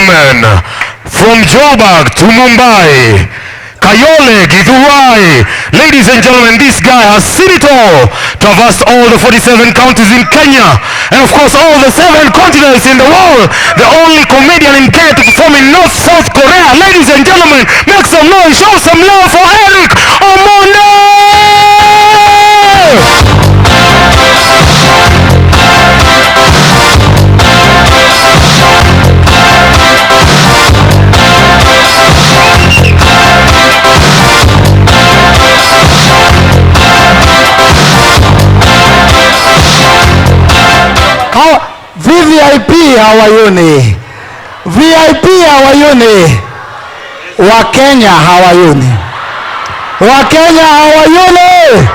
gentlemen, from Joburg to Mumbai, Kayole, Githurai. Ladies and gentlemen, this guy has seen it all, traversed all the 47 counties in Kenya, and of course all the 7 continents in the world. The only comedian in Kenya to perform in North South Korea. Ladies and gentlemen, make some noise, show some love for Eric Omondi! VIP hawayuni, VIP hawayuni, Wakenya hawayuni, Wakenya hawayuni,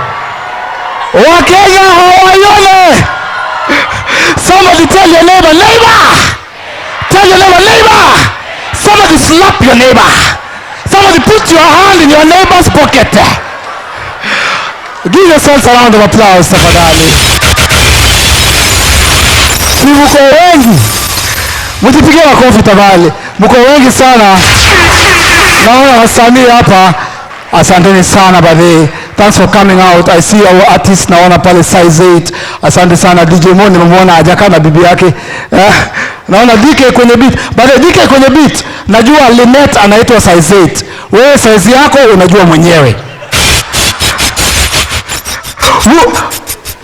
Wakenya hawayuni. Somebody tell your neighbor, neighbor, tell your neighbor, neighbor. Somebody slap your neighbor. Somebody put your hand in your neighbor's pocket. Give yourselves a round of applause, tafadhali. Si mko wengi, mtipigie makofi tafadhali. Mko wengi sana. Naona wasanii hapa. Asanteni sana badhi. Thanks for coming out. I see our artists naona pale size 8. Asante sana DJ Mo, nimemwona hajakaa na bibi yake. Naona DK kwenye beat. Baada DK kwenye beat, najua Linet anaitwa size 8. Wewe size yako unajua mwenyewe.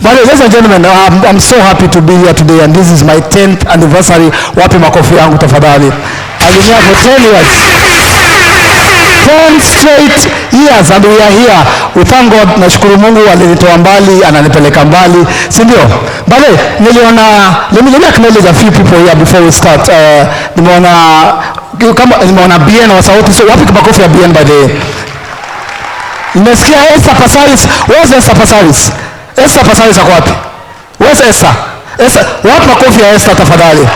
But ladies and gentlemen, I'm so happy to be here today, and this is my 10th anniversary. Wapi makofi yangu tafadhali. I've been here for 10 years. 10 straight years and we are here. We thank God. Nashukuru Mungu alinitoa mbali, ananipeleka mbali. Si ndio? Bale, niliona, let me acknowledge a few people here before we start. Nimeona BN wa sauti. So wapi makofi ya BN by the way? Nimesikia Esther Pasaris. Where's Esther Pasaris? Esther Pasaris ako wapi? Where's Esther? Esther, wapi makofi ya Esther tafadhali?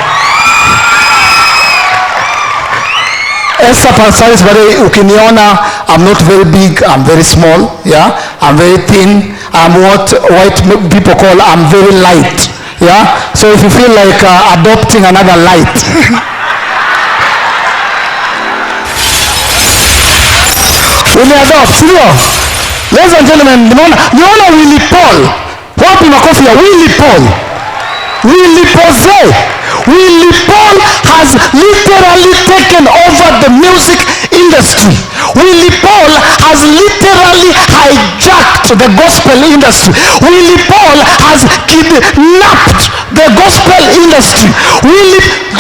Esther Pasaris, but ukiniona, I'm not very big, I'm very small, yeah? I'm very thin, I'm what white people call, I'm very light, yeah? So if you feel like adopting another light. Umeadopt, sio? Ladies and gentlemen, niona Willy Paul. Wapi makofi ya Willy Paul? Willy Paul. Willy Paul has literally taken over the music industry. Willy Paul has literally hijacked the gospel industry. Willy Paul has kidnapped the gospel industry. Do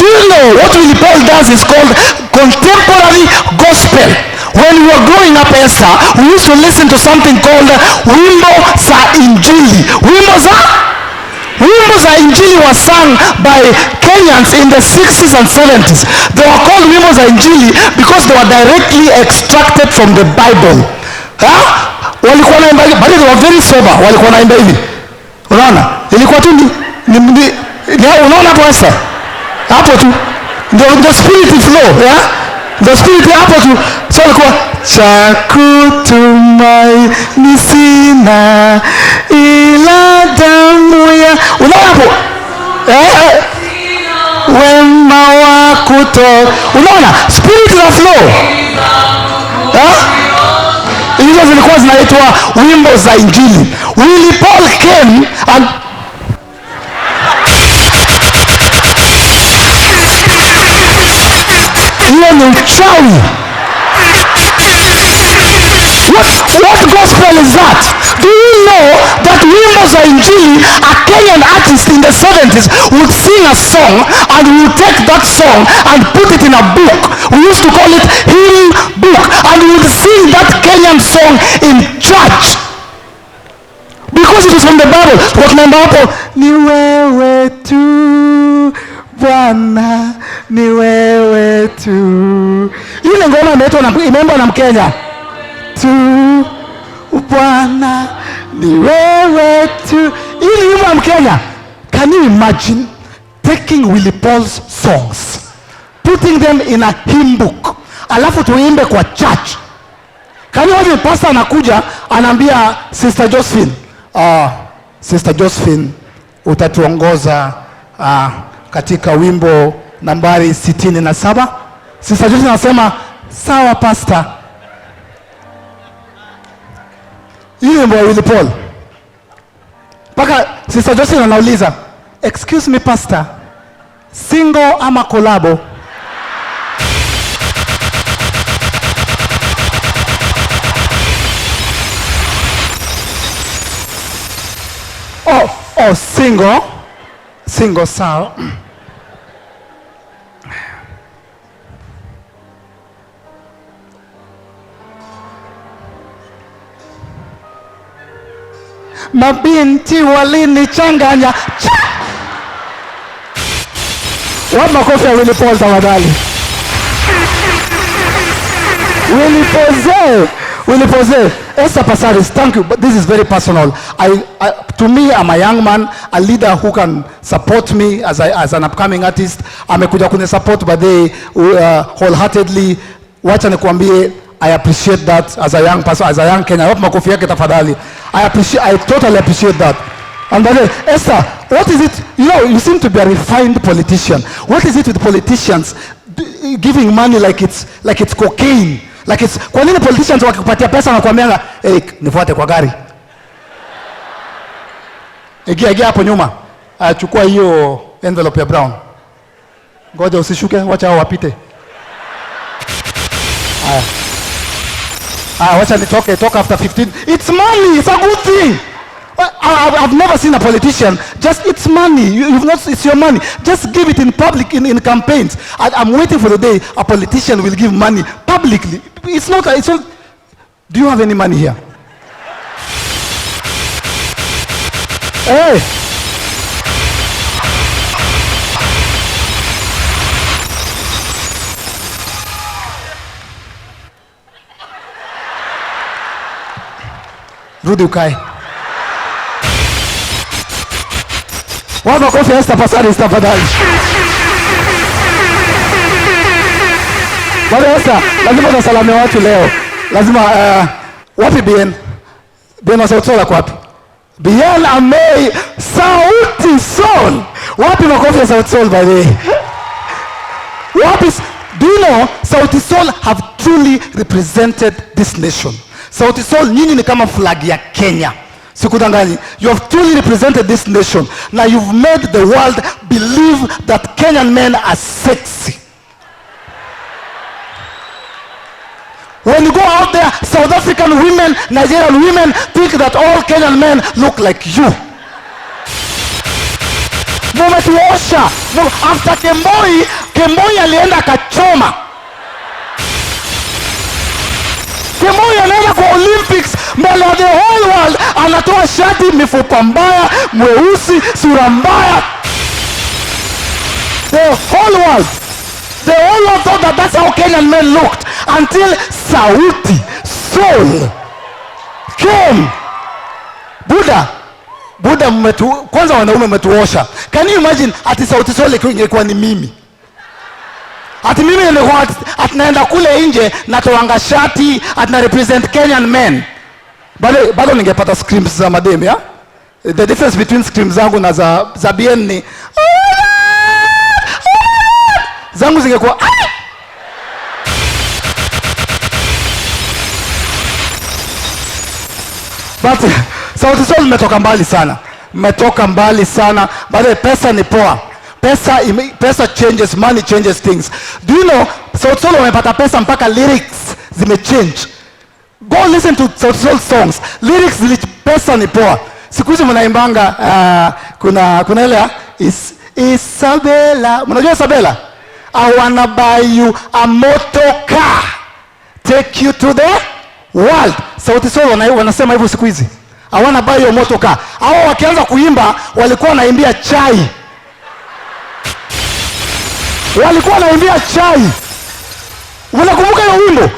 you know what Willy Paul does is called contemporary gospel? When we were growing up, Esther, we used to listen to something called Wimbo za Injili. Wimbo za Injili was sung by Kenyans in the 60s and 70s. They were called Wimbo za Injili because they were directly extracted from the Bible. Walikuwa naimba, but they were very sober. Walikuwa naimba hivi. Unaona? Ilikuwa tu unaona hapo Esther? Hapo tu. The spirit flow, yeah? The spirit hapo tu. So ilikuwa chakutumaini sina ila damu ya. Unaona hapo? Wema wakuto. Unaona? Spirit na flow. Hizo zilikuwa zinaitwa wimbo za Injili. Willy Paul came and hiyo ni uchawi. What gospel is that? Do you know that Wimbo za Injili, a Kenyan artist in the 70s would sing a song and we would take that song and put it in a book. We used to call it hymn book, and we would sing that Kenyan song in church because it was from the Bible. Tunaimba hapo, ni wewe tu Bwana, ni wewe tu. Ile ngoma imeimba na Mkenya. Tu Bwana, ni wewe tu. Ile wimbo ya Mkenya. Can you imagine taking Willy Paul's songs, putting them in a hymn book, alafu tuimbe kwa church? Can you imagine pastor anakuja anaambia Sister Josephine, Sister Josephine, utatuongoza katika wimbo nambari 67. Sister Joyce anasema sawa pastor. Hii wimbo wa Willy Paul. Paka Sister Joyce anauliza, excuse me pastor, single ama collabo? Oh, single sawa. Mabinti walinichanganya. Wapi makofi ya Willy Paul tafadhali? Willy Pose. Esther Passaris, thank you, but this is very personal. To me, I'm a young man, a leader who can support me as an upcoming artist. Amekuja kuni support by the wholeheartedly. Wacha nikuambie, I appreciate that as a young person, as a young Kenyan. Wapi makofi yake tafadhali? I totally appreciate that. And by the way, Esther, what is it? You seem to be a refined politician. What is it with politicians giving money like it's cocaine? Like it's, kwa nini politicians wakikupatia pesa na kuambianga, hey, nifuate kwa gari. Egia hapo nyuma. Chukua hiyo envelope ya brown. Ngoja usishuke, wacha hao wapite. Wacha nitoke, talk after 15. It's money, it's a good thing. I've never seen a politician just, it's money. It's your money. Just give it in public, in campaigns. I'm waiting for the day a politician will give money publicly. It's not. Do you have any money here? Hey. Rudi ukae. Wapi kofi ya Esther Passaris tafadhali? Bwana Esther, lazima tusalamie watu leo. Lazima wapi Bien? Bien wa Sauti Sol wapi? Bien Amei Sauti Sol. Wapi makofi ya Sauti Sol by the way? Wapi? Do you know Sauti Sol have truly represented this nation? Sauti Sol nyinyi ni kama flag ya Kenya. Sikudanganyi. You have truly represented this nation. Now you've made the world believe that Kenyan men are sexy. When you go out there, South African women, Nigerian women think that all Kenyan men look like you. Mumetuosha. After Kemboi alienda kachoma. Kemboi anaenda kwa Olympics mbele ya the whole world, anatoa shati, mifupa mbaya, mweusi, sura mbaya. The whole world thought that that's how Kenyan men looked until Sauti Sol came. Buddha kwanza wanaume mmetuosha. Can you imagine ati Sauti Sol ingekuwa ni mimi? Ati mimi nilikuwa atinaenda kule nje na toanga shati atina represent Kenyan men. Bado ningepata screams za madem ya? The difference between screams zangu na za Bien ni zangu zingekuwa but Sauti Sol mmetoka mbali sana. Bado pesa ni poa. Pesa changes, money changes things. Do you know Sauti Sol wamepata pesa mpaka lyrics zimechange. Go listen to Sauti Sol songs. Lyrics pesa ni poa. Siku hizi mnaimbanga kuna ile Isabella. Mnajua Isabella? I wanna buy you a motor car. Take you to the world. Sauti Sol wanasema hivyo siku hizi. I wanna buy you a motor car. Hao wakianza kuimba walikuwa wanaimbia chai. Unakumbuka hiyo wimbo?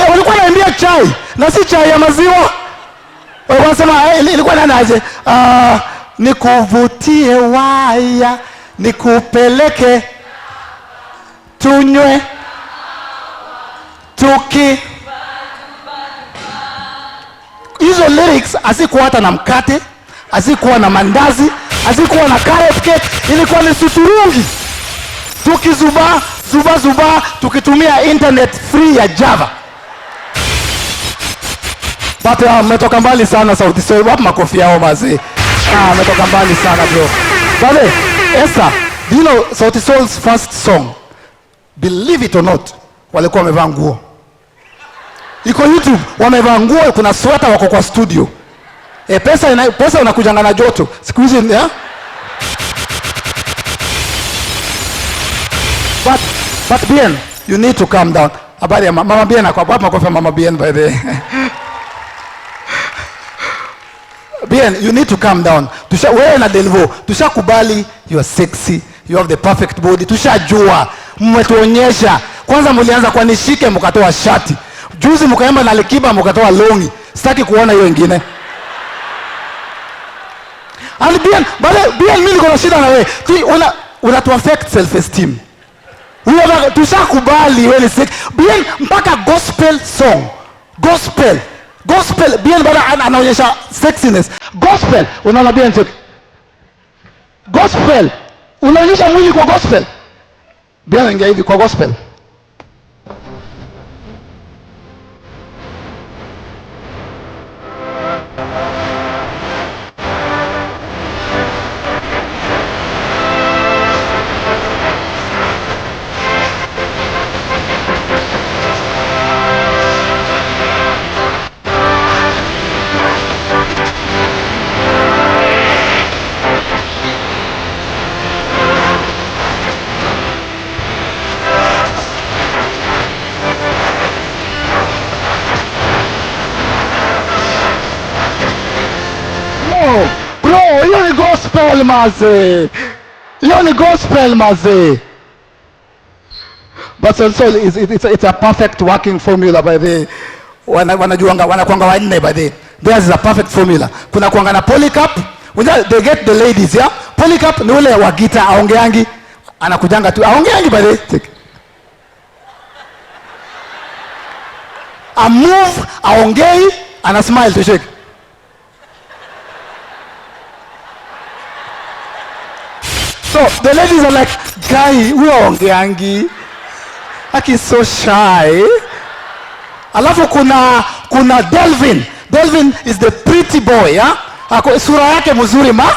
Walikuwa wanaimbia chai na si chai ya maziwa. Wanasema ilikuwa nanaje? Nikuvutie waya, nikupeleke tunywe tuki. Hizo lyrics hazikuwa hata na mkate, hazikuwa na mandazi, hazikuwa na carrot cake, ilikuwa ni suturungi. tukizuba tukitumia internet free ya Java. But mmetoka mbali sana Sauti Sol. Wapi makofi yao mazee? Mmetoka mbali sana bro. Bale, Esther, do you know Sauti Sol's first song? Believe it or not, walikuwa wamevaa nguo. Iko YouTube, wamevaa nguo, kuna sweater, wako kwa studio. Pesa unakujanga na joto. Siku hizi, yeah? But Bien, you need to calm down. Habari ya Mama Bien, wapi makofi ya Mama Bien by the way? Bien, you need to calm down. Wewe na Delvo, tushakubali you are sexy, you have the perfect body. Tushajua, mmetuonyesha. Kwanza mlianza kwa nishike mkatoa shati. Juzi mkaemba na Likiba mkatoa longi. Sitaki kuona hiyo nyingine. And Bien, mimi niko na shida na wewe. Una to affect self esteem. Wewe tushakubali wewe ni sexy. Bien, mpaka gospel song. Gospel Bien bana anaonyesha sexiness. Gospel unaona Bien check. Gospel unaonyesha mwili kwa gospel. Bien ingia hivi kwa gospel. Hiyo ni gospel maze. But also it's a perfect working formula by the wanajuanga wanakuanga wanne by the. There is a perfect formula. Kuna kuanga na polycarp, they get the ladies, yeah? Polycarp ni ule wa gita aongeangi, anakujanga tu aongeangi by the. A move aongei, ana smile to shake. So the ladies are like, guy, we are ongeangi. Aki so shy. Alafu kuna Delvin. Delvin is the pretty boy, yeah? Ako sura yake mzuri ma.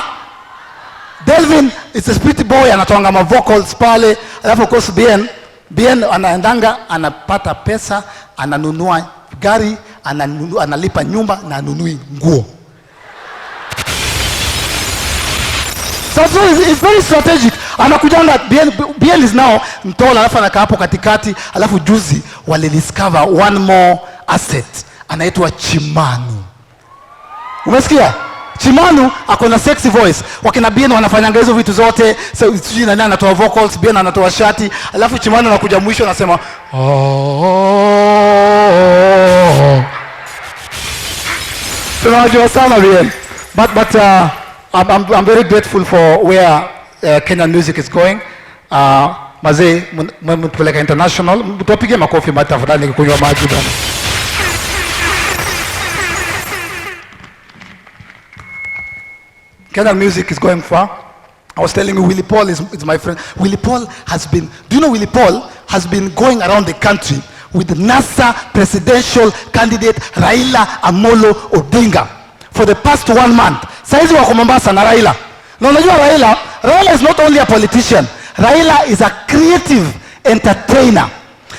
Delvin is a pretty boy, anatoanga ma vocals pale. Alafu of course Bien anaendanga, anapata pesa, ananunua gari, analipa nyumba na anunui nguo. So it's very strategic. Anakujanga Bien is now mtola, alafu anakaa hapo katikati, alafu juzi wale discover one more asset, anaitwa Chimanu. Umesikia? Chimanu ako na sexy voice. Wakina Bien wanafanyanga hizo vitu zote. So sijui nani anatoa vocals, Bien anatoa shati, alafu Chimanu anakuja mwisho anasema tunajua sana Bien. But I'm very grateful for where Kenyan music is going. Mazee, mtupeleka international. Tupige makofi tafadhali kunywa maji bwana. Kenyan music is going far. I was telling you, Willie Paul is my friend. Willie Paul has been, do you know Willie Paul has been going around the country with the NASA presidential candidate Raila Amolo Odinga for the past 1 month. Saizi wako Mombasa na Raila. Na unajua Raila is not only a politician. Raila is a creative entertainer.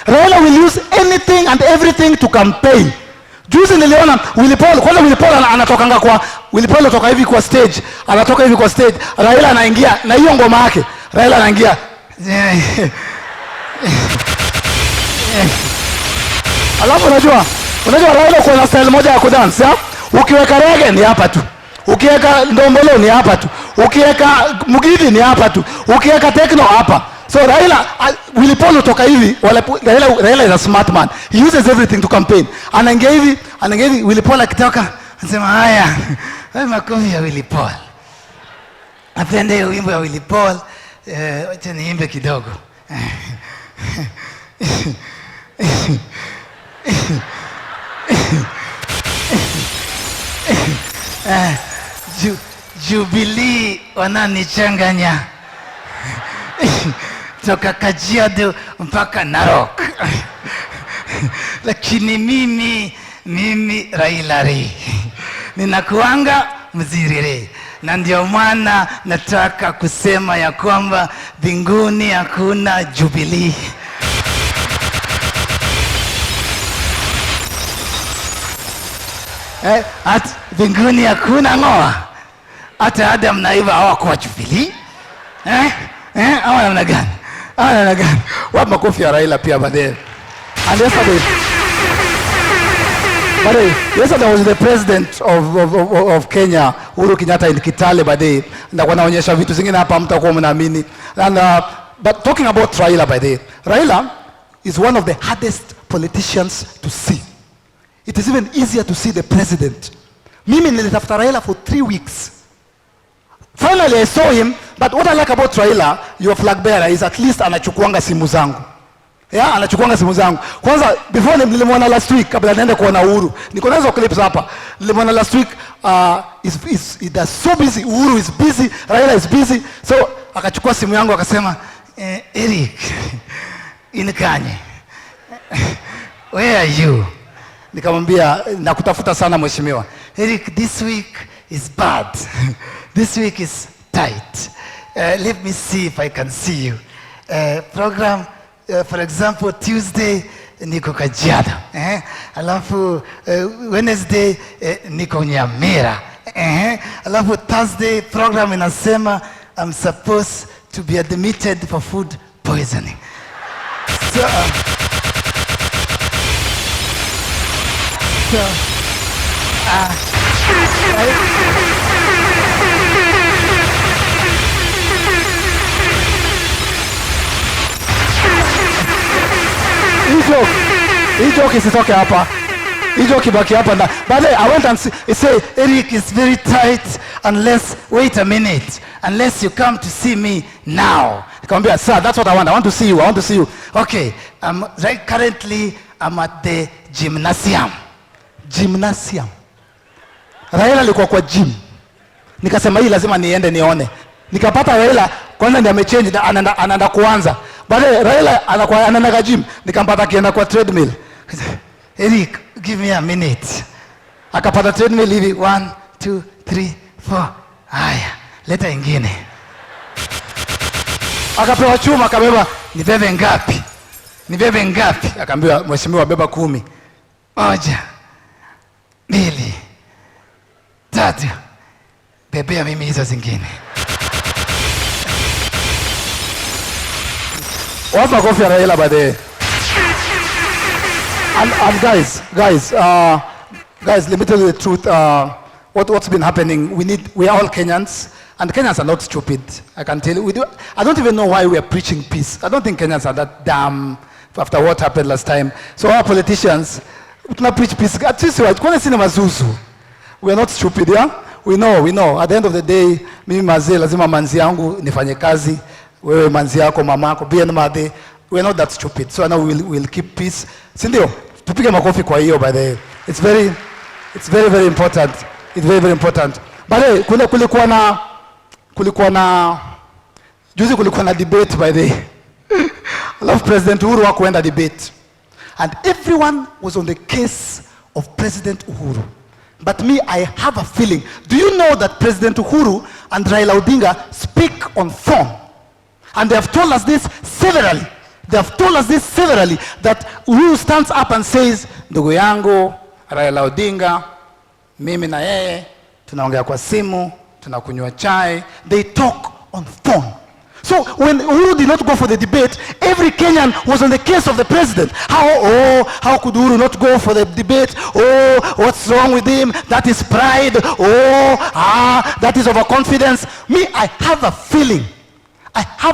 Raila will use anything and everything to campaign. Juzi niliona Willie Paul, kwanza Willie Paul anatokanga kwa Willie Paul anatoka hivi kwa stage, Raila anaingia na hiyo ngoma yake. Raila anaingia. Alafu unajua Raila kuna style moja ya kudance, ya? Ukiweka reggae ni hapa tu. Ukiweka ndombolo ni hapa tu. Ukiweka mugidi ni hapa tu. Ukiweka techno hapa. So Willie Paul kutoka hivi, Raila is a smart man. He uses everything to campaign. Anaingia hivi, Willie Paul akitoka, anasema haya, wewe makofi ya Willie Paul. Napenda hiyo wimbo ya Willie Paul, acha niimbe kidogo. Jubilee wananichanganya. toka Kajiado mpaka Narok. Lakini mimi Raila ninakuanga mzirire, na ndio maana nataka kusema ya kwamba mbinguni hakuna Jubilee. At mbinguni hakuna ngoa. Hata Adam na Eva hawakuwa Jubilee. Hawa namna gani? Wapi makofi ya Raila pia baadaye. And yesterday was the president of Kenya, Uhuru Kenyatta, in Kitale baadaye. Na wanaonyesha vitu zingine hapa mtakuwa mnaamini. And but talking about Raila baadaye. Raila is one of the hardest politicians to see. It is even easier to see the president. Mimi nilitafuta Raila for 3 weeks. Finally I saw him, but what I like about Raila, your flag bearer, is at least anachukuanga simu zangu. Yeah, anachukuanga simu zangu. Kwanza before nilimwona last week kabla naenda kuona Uhuru. Niko na hizo clips hapa. Nilimwona last week, is so busy, Uhuru is busy, Raila is busy. So akachukua simu yangu akasema, Eric, inikanye. Where are you? Nikamwambia nakutafuta sana mheshimiwa. Eric, this week is bad. This week is tight. Let me see if I can see you. Program, for example, Tuesday niko Kajiado. Alafu Wednesday niko Nyamira. Alafu Thursday program inasema I'm supposed to be admitted for food poisoning. So, Hii joke isitoke hapa. Hii joke ibaki hapa. But I went and say, Eric is very tight wait a minute, unless you come to see me now. Nikamwambia, sir, that's what I want. I want to see you. Okay, currently I'm at the gymnasium. Raila alikuwa kwa gym. Nikasema hii lazima niende nione. Nikapata Raila kwanza ndiye amechange, anaenda kuanza. Baadaye Raila anaenda kwa gym, nikampata akienda kwa treadmill. Eric, give me a minute. Akapata treadmill hivi 1 2 3 4. Haya, leta ingine. Akapewa chuma, akabeba, nibebe ngapi? Akaambiwa, mheshimiwa, beba 10. 1 2 3. Bebea mimi hizo zingine. What's my coffee Raila by the? And guys, let me tell you the truth. What's been happening? We are all Kenyans, and Kenyans are not stupid. I can tell you. I don't even know why we are preaching peace. I don't think Kenyans are that dumb after what happened last time. So our politicians, we cannot preach peace. We are not stupid, yeah? We know. At the end of the day, mimi mazee lazima manzi yangu nifanye kazi, wewe manzi yako mamako, BN we are not that stupid. So now we'll keep peace. Sindio, tupige makofi kwa hiyo by the way. It's very important. It's very important. By the way, juzi kulikuwa na debate by the way. I love President Uhuru hakuenda debate. And everyone was on the case of President Uhuru. But me, I have a feeling. Do you know that President Uhuru and Raila Odinga speak on phone? And they have told us this severally. That Uhuru stands up and says, ndugu yangu, Raila Odinga, mimi na yeye, tunaongea kwa simu, tunakunywa chai. They talk on phone. So when Uhuru did not go for the debate, every Kenyan was on the case of the president. How could Uhuru not go for the debate? What's wrong with him? That is pride. That is overconfidence. Me, I have a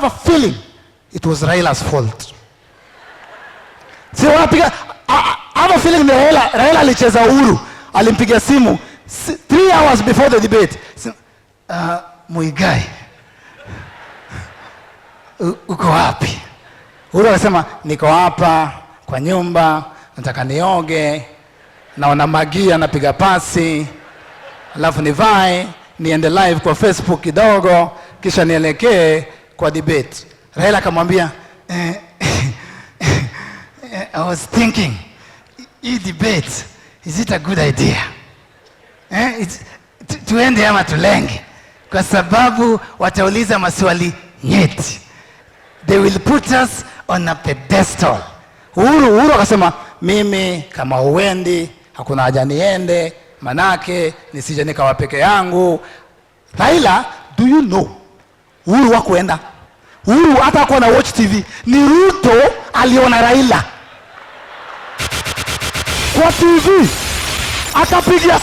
feeling it was Raila's fault. I have a feeling Raila alicheza Uhuru, alimpigia simu 3 hours before the debate. Muigai, uko wapi? Uhuru anasema niko hapa kwa nyumba, nataka nioge, naona magia napiga pasi, alafu nivae niende live kwa Facebook kidogo, kisha nielekee kwa debate. Raila akamwambia, I was thinking, hii debate, is it a good idea? Tuende ama tulenge? Kwa sababu watauliza maswali nyeti. They will put us on a pedestal. Uhuru akasema, mimi kama uendi, hakuna haja niende, manake nisije nikawa peke yangu. Raila, do you know? Uhuru hakuenda. Uhuru hata hakuwa na watch TV. Ni Ruto aliona Raila kwa TV. Akapigia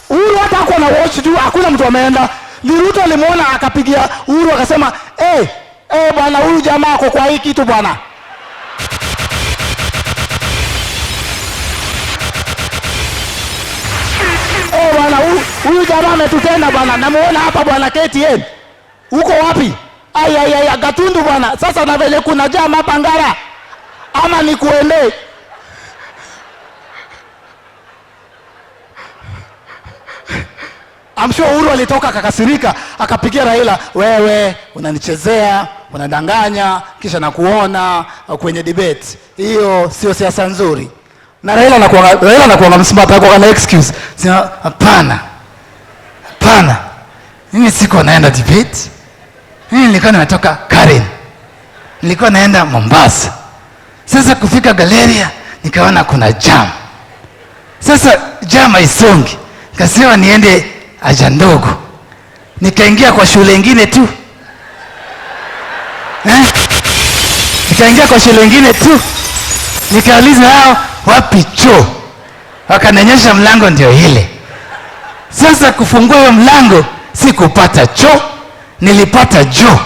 Uhuru hata hakuwa na watch tu, hakuna mtu ameenda. Ni Ruto alimuona akapigia Uhuru akasema, bwana huyu jamaa ako kwa hii kitu bwana. Bwana huyu jamaa ametutenda bwana. Namuona hapa bwana KTN. Uko wapi? Gatundu bwana. Sasa na vile kuna jam hapa Ngara. Ama nikuende? I'm sure Uhuru alitoka akakasirika, akapigia Raila, wewe unanichezea, unadanganya, kisha nakuona kwenye debate. Hiyo sio siasa nzuri. Na Raila anakuwa msimama kwa na excuse. Sema hapana. Mimi siko naenda debate. Mimi nilikuwa nimetoka Karen. Nilikuwa naenda Mombasa. Sasa kufika Galleria nikaona kuna jam. Sasa jam haisongi. Nikasema niende haja ndogo. Nikaingia kwa shule nyingine tu. Nikauliza hao wapi choo? Wakanionyesha mlango ndio ile. Sasa kufungua hiyo mlango sikupata choo, nilipata joo.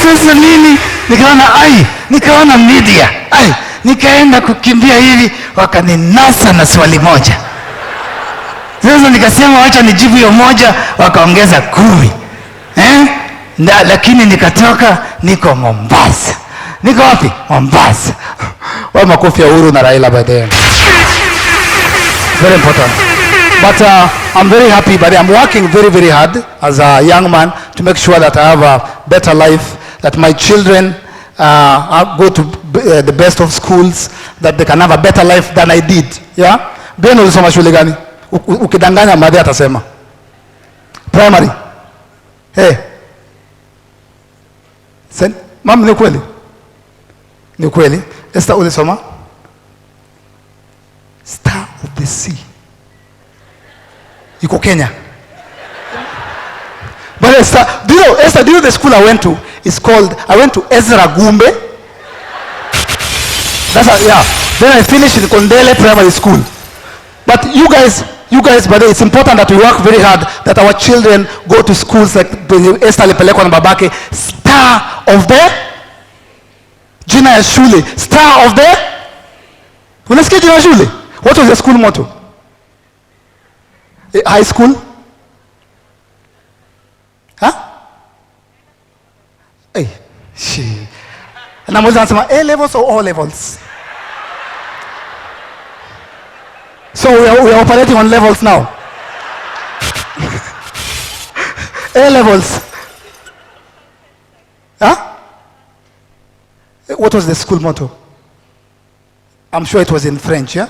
Sasa nini? Nikaona media. Nikaenda kukimbia hivi, wakaninasa na swali moja. Sasa nikasema wacha nijibu hiyo moja, wakaongeza 10. Lakini nikatoka, niko Mombasa. Niko wapi? Mombasa. Wa makofi ya Uhuru na Raila by the way. Very important. But I'm very happy, but I'm working very, very hard as a young man to make sure that I have a better life, that my children go to the best of schools, that they can have a better life than I did. Yeah? Ben ulisoma shule gani? Ukidanganya madhe atasema. Primary. Mama ni kweli? Ni kweli. Esther ulisoma? Star of the Sea. Iko Kenya. But Esther, do you know the school I went to is called, I went to Ezra Gumbe. Then I finished in Kondele Primary School. But you guys, but it's important that we work very hard, that our children go to schools like Esther alipelekwa na babake, Star of the jina ya shule, Star of the. Unasikia jina ya shule? What was the school motto? High school? Na mmoja anasema A levels or O levels? So we are operating on levels now. A levels. What was the school motto? I'm sure it was in French, yeah?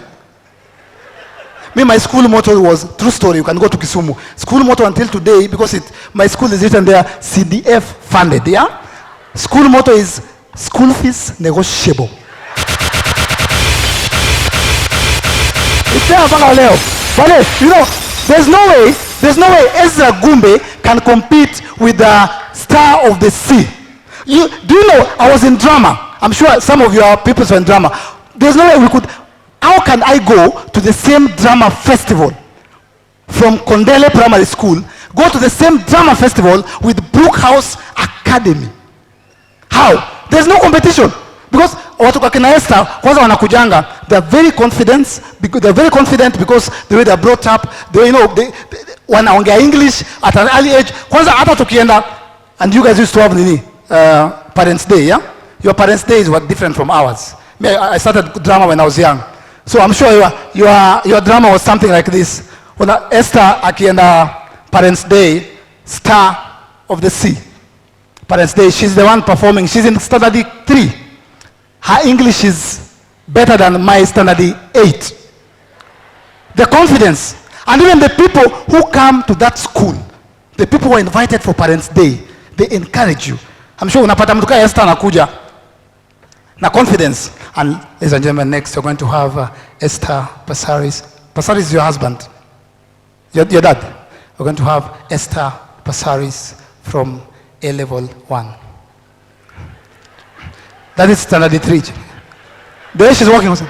My school motto was, true story, you can go to Kisumu. School motto until today, because my school is written there, CDF funded, yeah? School motto is, school fees negotiable. It's there mpaka leo. But you know, there's no way Ezra Gumbe can compete with the Star of the Sea. Do you know, I was in drama. I'm sure some of your people are in drama. There's no way we could. How can I go to the same drama festival from Kondele Primary School, go to the same drama festival with Brookhouse Academy? How? There's no competition. Because watu kwa kina Esther kwanza wanakujanga, they're very confident because the way they're brought up, they wanaongea English at an early age. Kwanza hata tukienda, and you guys used to have Parents' Day, yeah? Your Parents' Day is what different from ours. I started drama when I was young. So I'm sure your drama was something like this. When Esther akienda Parents' Day, Star of the Sea. Parents' Day, she's the one performing. She's in standard 3. Her English is better than my standard 8. The confidence. And even the people who come to that school, the people who are invited for Parents' Day, they encourage you. I'm sure unapata mtu kama Esther anakuja na confidence. And ladies and gentlemen, next you're going to have Esther Passaris. Passaris is your husband. Your dad. We're going to have Esther Passaris from A-Level 1. That is standard 3. The way she's walking also.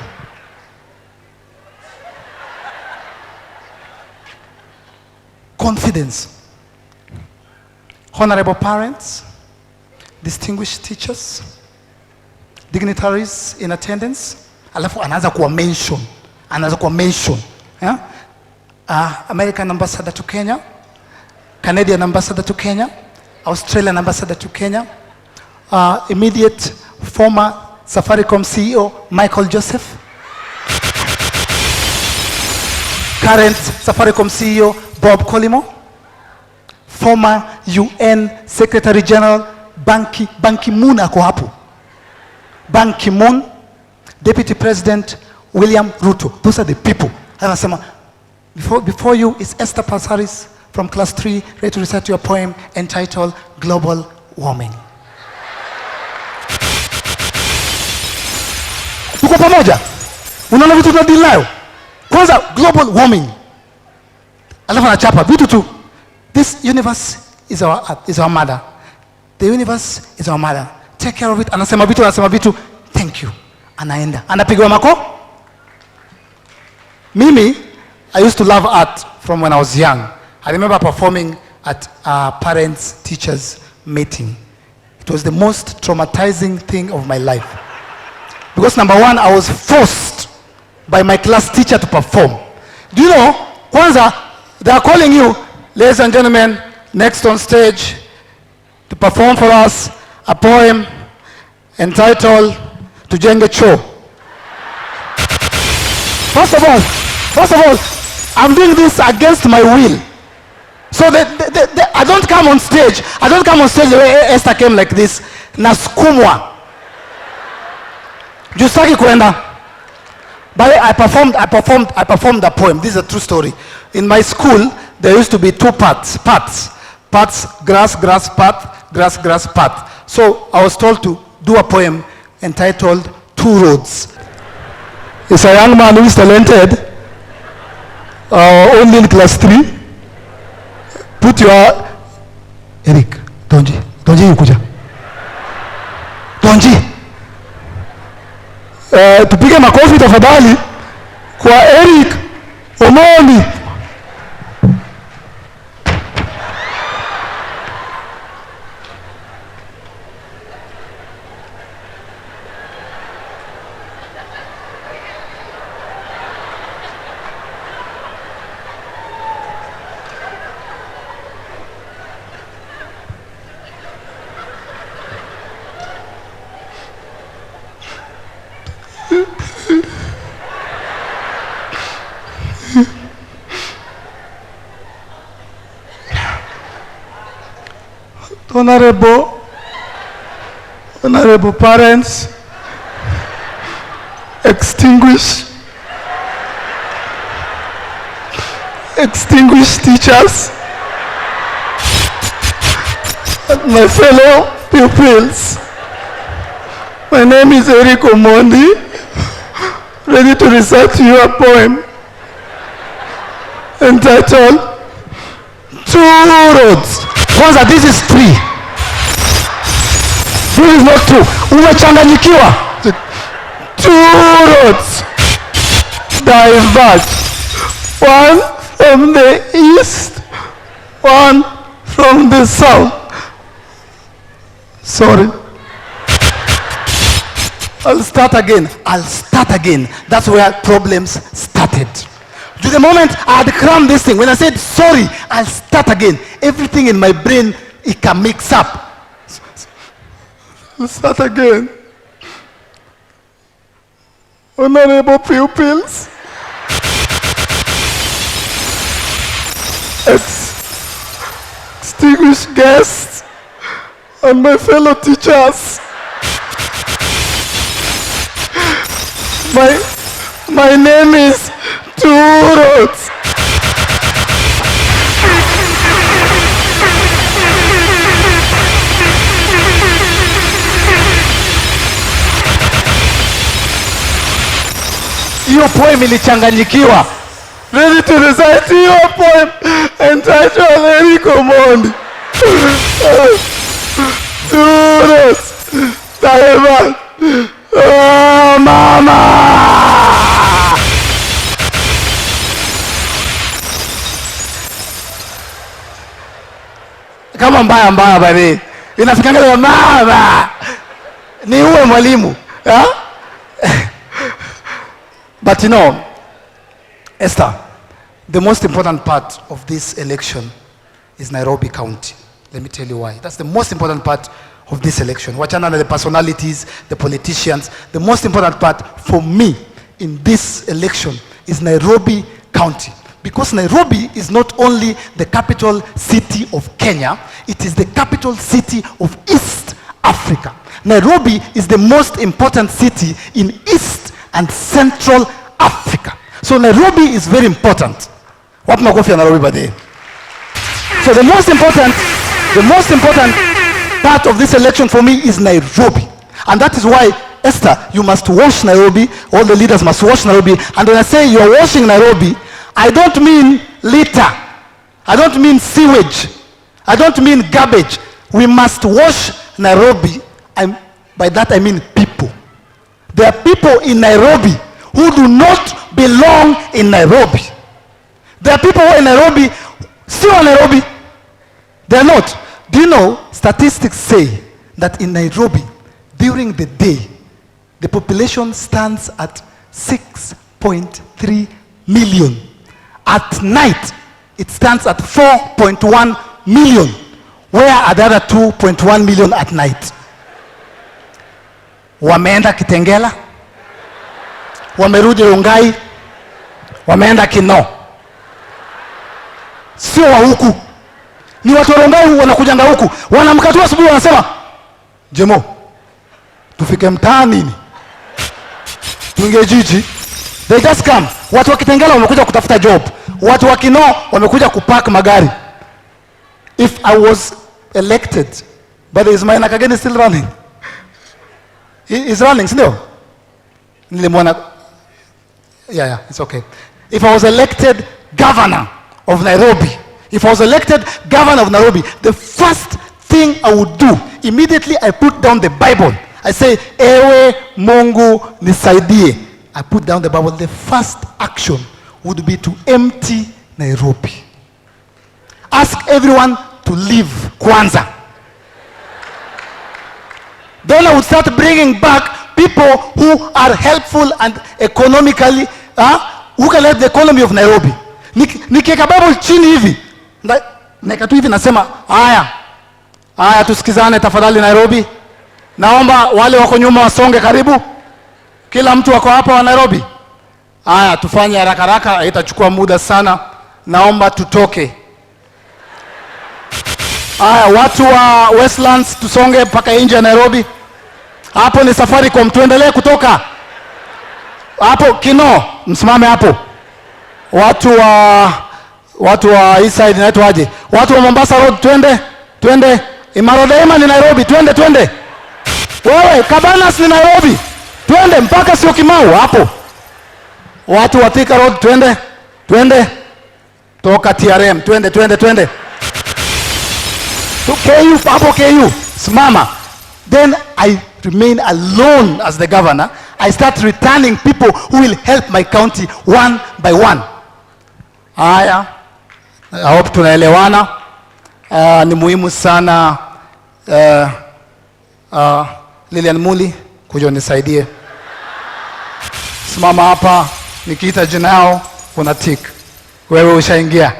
Confidence. Honorable parents, distinguished teachers, dignitaries in attendance. Alafu anaanza kuwa mention. Yeah? American ambassador to Kenya, Canadian ambassador to Kenya, Australian ambassador to Kenya, immediate former Safaricom CEO Michael Joseph, current Safaricom CEO Bob Collymore, former UN Secretary General Ban Ki-moon ako hapo. Ban Ki-moon, Deputy President William Ruto. Those are the people. Anasema, before you is Esther Passaris from class 3, ready to recite your poem entitled Global Warming. Tuko pamoja? Unaona vitu tunadili nayo? Kwanza global warming. Alafu anachapa vitu tu. This universe is our mother. The universe is our mother. Take care of it. Anasema vitu. Thank you. Anaenda. Anapigwa mako. Mimi, I used to love art from when I was young. I remember performing at parents, teachers meeting. It was the most traumatizing thing of my life. Because number one, I was forced by my class teacher to perform. Do you know, kwanza, they are calling you, ladies and gentlemen, next on stage to perform for us a poem entitled Tujenge Choo. First of all, I'm doing this against my will. So I don't come on stage. I don't come on stage the way Esther came like this. Nasukumwa. Justaki kuenda. But I performed the poem. This is a true story. In my school, there used to be 2 parts. Parts, grass, path. So I was told to do a poem entitled 2 Roads. It's a young man who is talented, only in class 3. Put your... Eric, Donji yukuja. Donji. Tupige makofi tafadhali kwa Eric Omondi. Honorable parents, extinguished teachers, and my fellow pupils. My name is Eric Omondi, ready to recite to you a poem entitled 2 Roads. Kwanza, this is 3. This is not 2. Umechanganyikiwa. 2 roads diverge. One from the east, one from the south. Sorry. I'll start again. That's where problems started. To the moment I had crammed this thing, when I said sorry, I'll start again. Everything in my brain, it can mix up. I'll start again. honorable pupils, distinguished guests, and my fellow teachers. My name is Turot. Hiyo poem ilichanganyikiwa. Ready to recite your poem entitled Eric Omondi. Turot. Taiwan. Oh, mama! Kama mbaya bali inafikanga mama ni uwe mwalimu, huh? But you know, Esther, the most important part of this election is Nairobi County. Let me tell you why. That's the most important part of this election. Wachana na the personalities, the politicians. The most important part for me in this election is Nairobi County. Because Nairobi is not only the capital city of Kenya, it is the capital city of East Africa. Nairobi is the most important city in East and Central Africa. So Nairobi is very important. What makofi ya Nairobi bade? So the most important part of this election for me is Nairobi. And that is why, Esther, you must wash Nairobi. All the leaders must wash Nairobi. And when I say you are washing Nairobi, I don't mean litter. I don't mean sewage. I don't mean garbage. We must wash Nairobi. By that I mean people. There are people in Nairobi who do not belong in Nairobi. There are people who are in Nairobi, still in Nairobi. They are not. Do you know, statistics say that in Nairobi, during the day, the population stands at 6.3 million. At night, it stands at 4.1 million. Where are the other 2.1 million at night? Wameenda Kitengela, wamerudi Rongai, wameenda Kino. Sio wa huku. Ni watu wa Rongai wanakujanga huku. Wanamka tu asubuhi wanasema, Jemo, tufike mtaani nini? Tuingie jiji. They just come. Watu wa Kitengela wamekuja kutafuta job. Watu wa Kino wamekuja kupark magari. If I was elected, but Ismail Nakageni is still running. He is running, sindio? Nilimwona. Yeah, it's okay. If I was elected governor of Nairobi, the first thing I would do, immediately I put down the Bible. I say, Ewe Mungu nisaidie. I put down the Bible. The first action would be to empty Nairobi. Ask everyone to leave Kwanza. Then I would start bringing back people who are helpful and economically, who can help the economy of Nairobi. Nikiweka Bible chini hivi, naeka tu hivi nasema, haya tusikizane tafadhali Nairobi. Naomba wale wako nyuma wasonge karibu. Kila mtu wako hapa wa Nairobi. Haya tufanye haraka, itachukua muda sana. Naomba tutoke. Haya watu wa Westlands tusonge mpaka nje ya Nairobi. Hapo ni Safaricom, tuendelee kutoka. Hapo Kino, msimame hapo. Watu wa East Side inaitwa aje? Watu wa Mombasa Road twende. Imarodema ni Nairobi, twende. Wewe Cabanas ni Nairobi. Twende mpaka sio Kimau hapo. Watu wa Thika Road twende. Toka TRM, twende. KU, hapo KU, simama. Then I remain alone as the governor. I start returning people who will help my county one by one. Haya, I hope tunaelewana. Ni muhimu sana Lilian Muli kuja nisaidie. Simama hapa, nikiita jina yao una tick. Wewe ushaingia.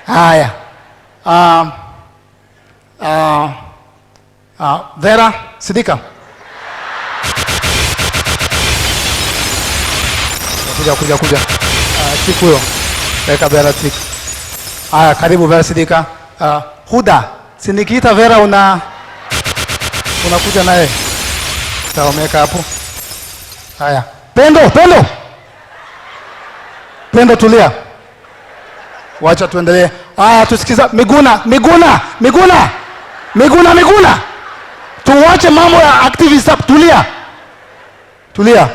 Haya. Vera Sidika. Kuja. Tiku huyo. Weka Vera tiku. Haya, karibu Vera Sidika. Huda, si nikiita Vera unakuja naye. Sawa, umeweka hapo. Haya. Pendo tulia. Wacha tuendelee. Tusikiza Miguna. Tuwache mambo ya activist up. Tulia.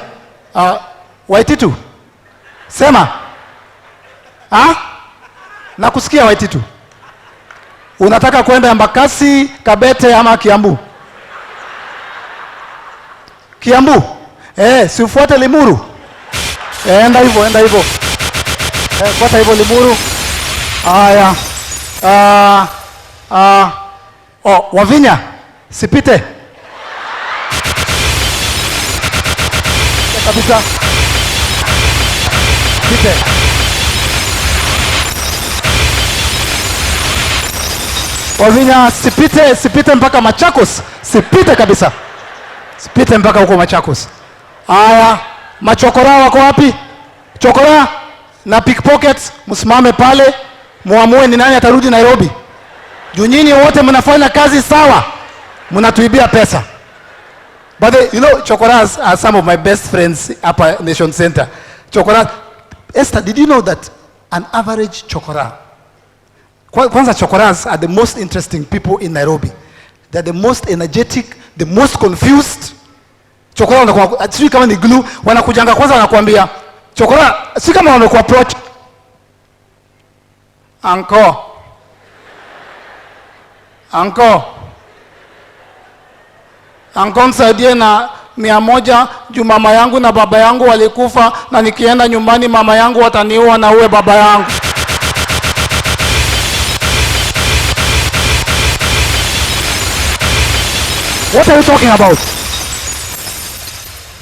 Waititu. Sema. Nakusikia Waititu. Unataka kwenda Embakasi, Kabete ama Kiambu? Kiambu? Si ufuate Limuru. Enda hivyo. Fuata hivyo Limuru. Haya. Wavinya, sipite. Kabisa. Sipite. Wavinya, sipite mpaka Machakos. Sipite kabisa. Sipite mpaka huko Machakos. Haya, machokora wako wapi? Chokora na pickpockets, msimame pale, muamue ni nani atarudi Nairobi. Juu nyinyi wote mnafanya kazi sawa, mnatuibia pesa. But you know, chokoras are some of my best friends hapa Nation Center. Chokoras, Esther, did you know that an average chokora, kwanza chokoras are the most interesting people in Nairobi. They're the most energetic, the most confused. Chokora wanakuwa, sijui kama ni glue, wanakujanga kwanza wanakuambia, chokora, si kama wamekuwa approach. Anko msaidie na 100 juu mama yangu na baba yangu walikufa na nikienda nyumbani mama yangu wataniua na uwe baba yangu. What are you talking about?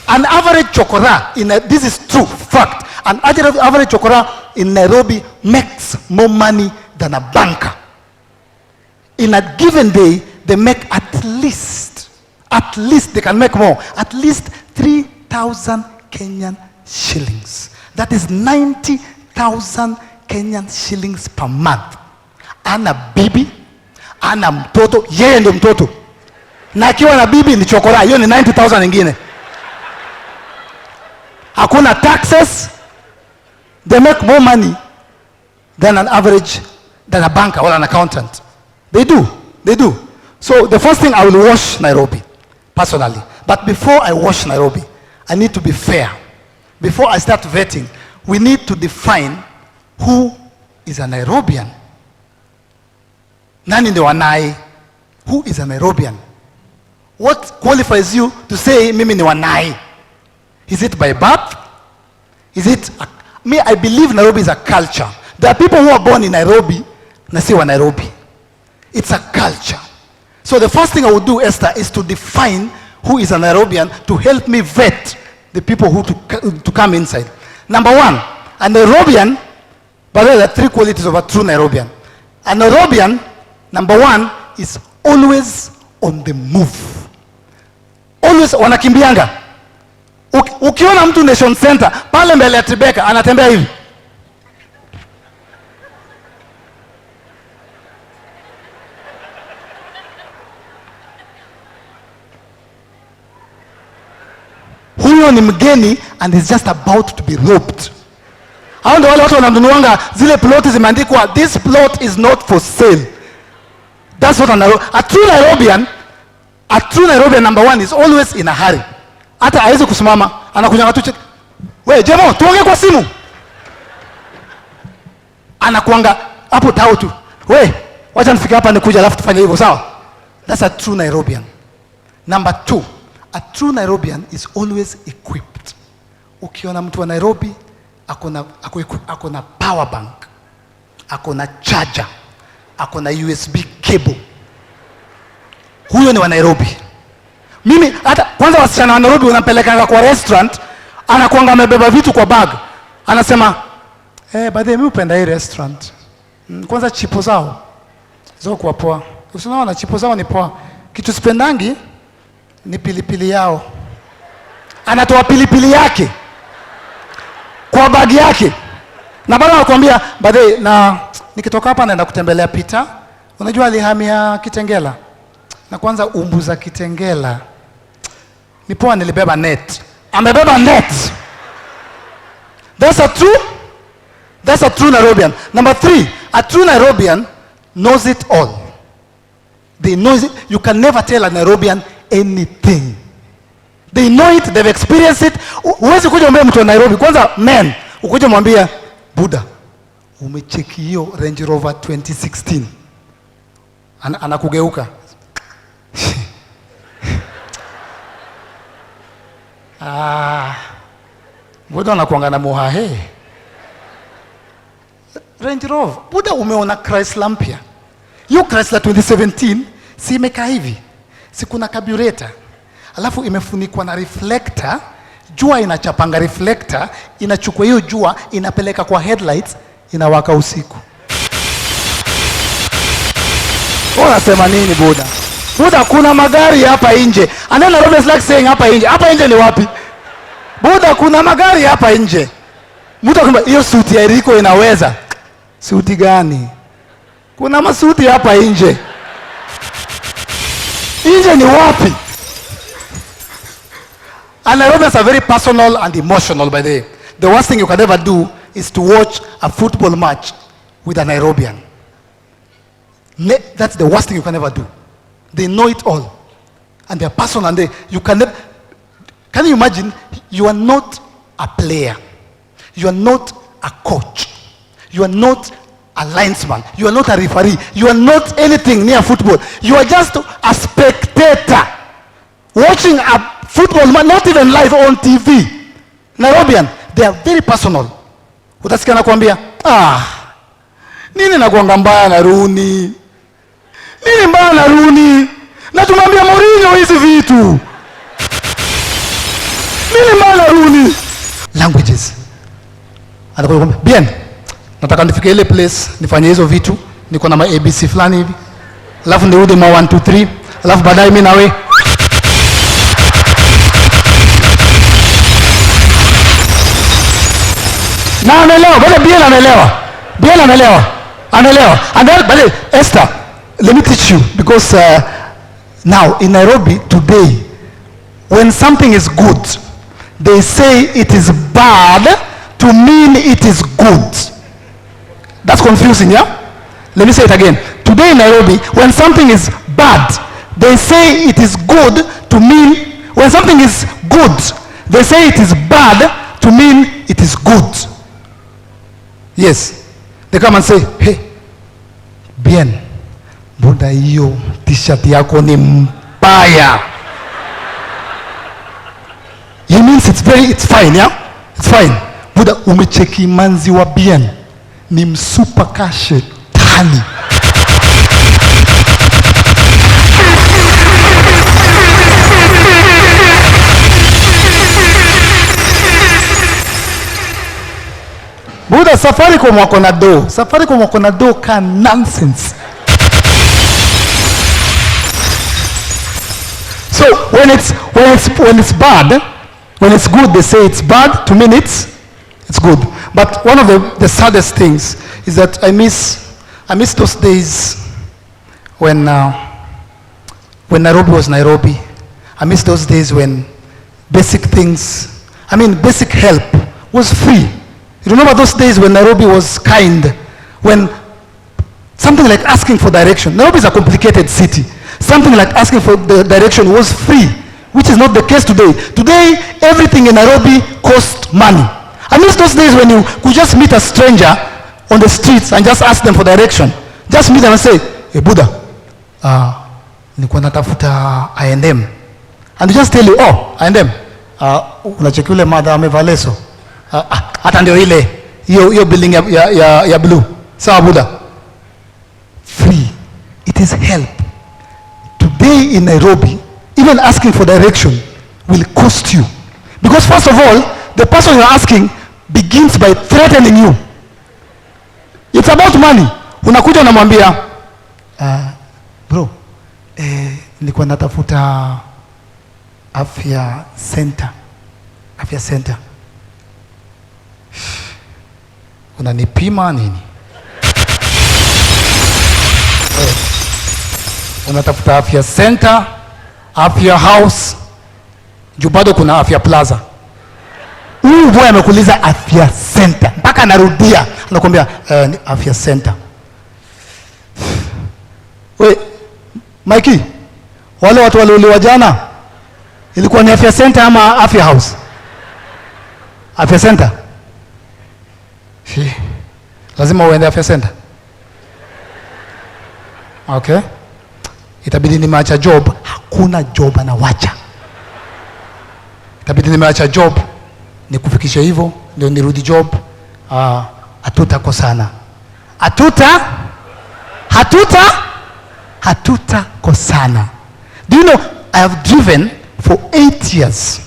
An average chokora, this is true, fact. An average chokora in Nairobi makes more money than a banker. In a given day, they make at least they can make more, at least 3,000 Kenyan shillings. That is 90,000 Kenyan shillings per month. Ana bibi, ana mtoto, yeye ndio mtoto. Na akiwa na bibi ni chokora, hiyo ni 90,000 ingine. Hakuna taxes. They make more money than an average, than a banker or an accountant. They do. So the first thing, I will wash Nairobi, personally. But before I wash Nairobi, I need to be fair. Before I start vetting, we need to define who is a Nairobian. Nani ndio Wanai? Who is a Nairobian? What qualifies you to say mimi ni Wanai? Is it by birth? Is it I believe Nairobi is a culture. There are people who are born in Nairobi na si wa Nairobi. It's a culture. So the first thing I would do, Esther, is to define who is a Nairobian to help me vet the people who to come inside. Number one, a Nairobian, but there are 3 qualities of a true Nairobian. A Nairobian, number one, is always on the move. Always wanakimbianga. Ukiona mtu Nation Center, pale mbele ya Tribeca, anatembea hivi. Huyo ni mgeni and is just about to be robbed. Hao ndio wale watu wananunuanga zile plot zimeandikwa this plot is not for sale. That's what a true Nairobian number one is always in a hurry. Hata hawezi kusimama, anakunyanga tu. Wewe Jemo, tuongee kwa simu. Anakuanga hapo tao tu. Wewe, wacha nifike hapa nikuja alafu tufanye hivyo, sawa? That's a true Nairobian. Number 2, a true Nairobian is always equipped. Ukiona mtu wa Nairobi, akona power bank, akona charger, akona USB cable. Huyo ni wa Nairobi. Mimi hata kwanza wasichana wa Nairobi unampelekanga kwa restaurant, anakuanga amebeba vitu kwa bag. Anasema, by the way, mimi upenda hii restaurant. Kwanza chipo zao kwa poa. Usiona chipo zao ni poa. Kitu sipendangi ni pilipili yao. Anatoa pilipili yake. kwa bagi yake. Na bado anakuambia baadaye, na nikitoka hapa naenda kutembelea Peter. Unajua alihamia Kitengela. Na kwanza umbu za Kitengela. Ni poa nilibeba net. Amebeba net. That's a true Nairobian. Number 3, a true Nairobian knows it all. They know it. You can never tell a Nairobian anything. They know it, they've experienced it. Huwezi kuja mwambie mtu wa Nairobi. Kwanza men, ukuje mwambia Buda, umecheki hiyo Range Rover 2016. Anakugeuka. Buda anakuanga na muhahe. Range Rover. Buda umeona Chrysler mpya. Hiyo Chrysler 2017 si imekaa hivi. Si kuna carburetor. Alafu imefunikwa na reflector. Jua inachapanga reflector, inachukua hiyo jua, inapeleka kwa headlights, inawaka usiku. Unasema nini Buda? Buda kuna magari hapa nje. And then Nairobi is like saying hapa nje. Hapa nje ni wapi? Buda kuna magari hapa nje. Mtu akwambia hiyo suti ya Eriko inaweza. Suti gani? Kuna masuti hapa nje. Nje ni wapi? And Nairobians are very personal and emotional by the way. The worst thing you can ever do is to watch a football match with a Nairobian. That's the worst thing you can ever do. They know it all. And they're personal and you can never... Can you imagine? You are not a player. You are not a coach. You are not a linesman. You are not a referee. You are not anything near football. You are just a spectator watching a football match, not even live on TV. Nairobian, they are very personal. Utasikia nakwambia, nini nakuanga mbaya na Rooney? Nini mbaya na Rooney? Na tumwambia Mourinho hizi vitu. Nini mbaya na Rooney? Languages. Anakwambia, bien, nataka nifike ile place, nifanye hizo vitu, niko na ma ABC fulani hivi. Alafu nirudi ma 1 2 3, alafu baadaye mimi nawe na anaelewa, bado bien anaelewa. Bien anaelewa. Anaelewa. And then, but Esther, let me teach you because now in Nairobi today, when something is good, they say it is bad to mean it is good. That's confusing, yeah? Let me say it again. Today in Nairobi, when something is bad, they say it is good to mean, when something is good, they say it is bad to mean it is good. Yes. They come and say, hey, bien, Buda hiyo t-shirt yako ni mbaya. It means it's fine, yeah? It's fine. Buda umecheki manzi wa bien. Ni msupa kashe tani. Buda Safaricom wako na do. Safaricom wako na do ka nonsense. So when it's bad, when it's good, they say it's bad to mean it's good. But one of the saddest things is that I miss those days when Nairobi was Nairobi. I miss those days when basic things, basic help was free. You remember those days when Nairobi was kind, when something like asking for direction. Nairobi is a complicated city. Something like asking for the direction was free, which is not the case today. Today, everything in Nairobi costs money. I miss those days when you could just meet a stranger on the streets and just ask them for direction. Just meet them and say, hey Buddha, nilikuwa natafuta I&M. And they just tell you, oh, I&M, unacheki ule mother amevaa leso. Hata ndio ile hiyo building ya blue. Sawa Buddha. Free. It is help. Today in Nairobi, even asking for direction will cost you. Because first of all, the person you're asking begins by threatening you. It's about money. Unakuja unamwambia, bro, nilikuwa natafuta afya center. Unanipima nini? Unatafuta afya center, afya house, juu bado kuna afya plaza. Huyu boy amekuuliza afya center, mpaka anarudia, anakuambia afya center. We, Mikey, wale watu waliuliwa jana, ilikuwa ni afya center ama afya house? Afya center. Lazima uende afya center. Okay. Itabidi nimeacha job. Hakuna job anawacha. Itabidi nimeacha job, nikufikisha hivyo ndio nirudi job. Hatutakosana. Hatutakosana. Do you know, I have driven for 8 years.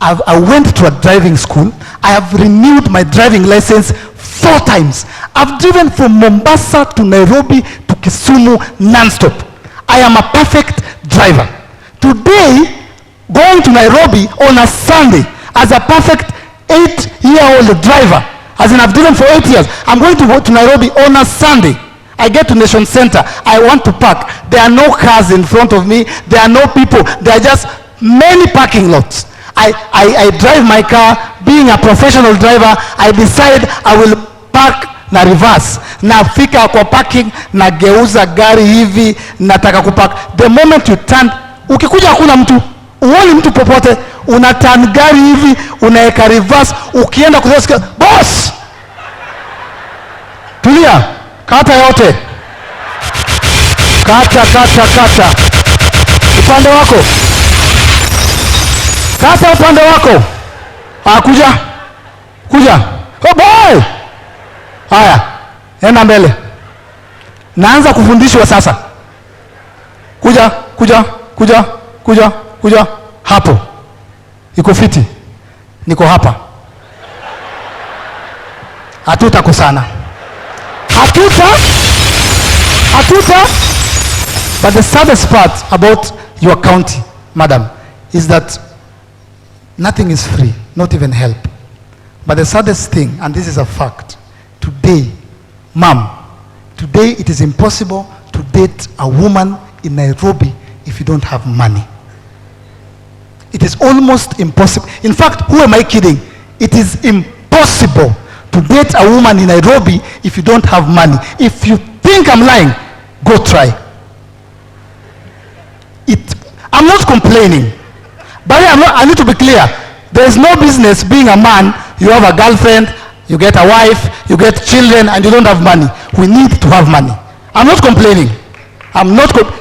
I went to a driving school. I have renewed my driving license 4 times. I've driven from Mombasa to Nairobi to Kisumu non-stop. I am a perfect driver. Today, going to Nairobi on a Sunday as a perfect 8-year-old driver, as in I've driven for 8 years, I'm going to go to Nairobi on a Sunday. I get to Nation Center. I want to park. There are no cars in front of me. There are no people. There are just many parking lots. I drive my car. Being a professional driver, I decide I will park na reverse. Nafika kwa parking, nageuza gari hivi, nataka kupark. The moment you turn, ukikuja hakuna mtu, uoni mtu popote, una turn gari hivi, unaeka reverse, ukienda kuzosikia, boss! Tulia, kata yote. Kata. Upande wako. Kata upande wako. Kuja. Oh boy! Haya, enda mbele. Naanza kufundishwa sasa. Kuja. Hapo. Iko fiti. Niko hapa. Hatutakosana. But the saddest part about your county, madam, is that nothing is free, not even help. But the saddest thing, and this is a fact, today, ma'am, today it is impossible to date a woman in Nairobi if you don't have money. It is almost impossible. In fact, who am I kidding? It is impossible to date a woman in Nairobi if you don't have money. If you think I'm lying, go try. I'm not complaining. But I need to be clear. There is no business being a man, you have a girlfriend, you get a wife, you get children, and you don't have money. We need to have money. I'm not complaining.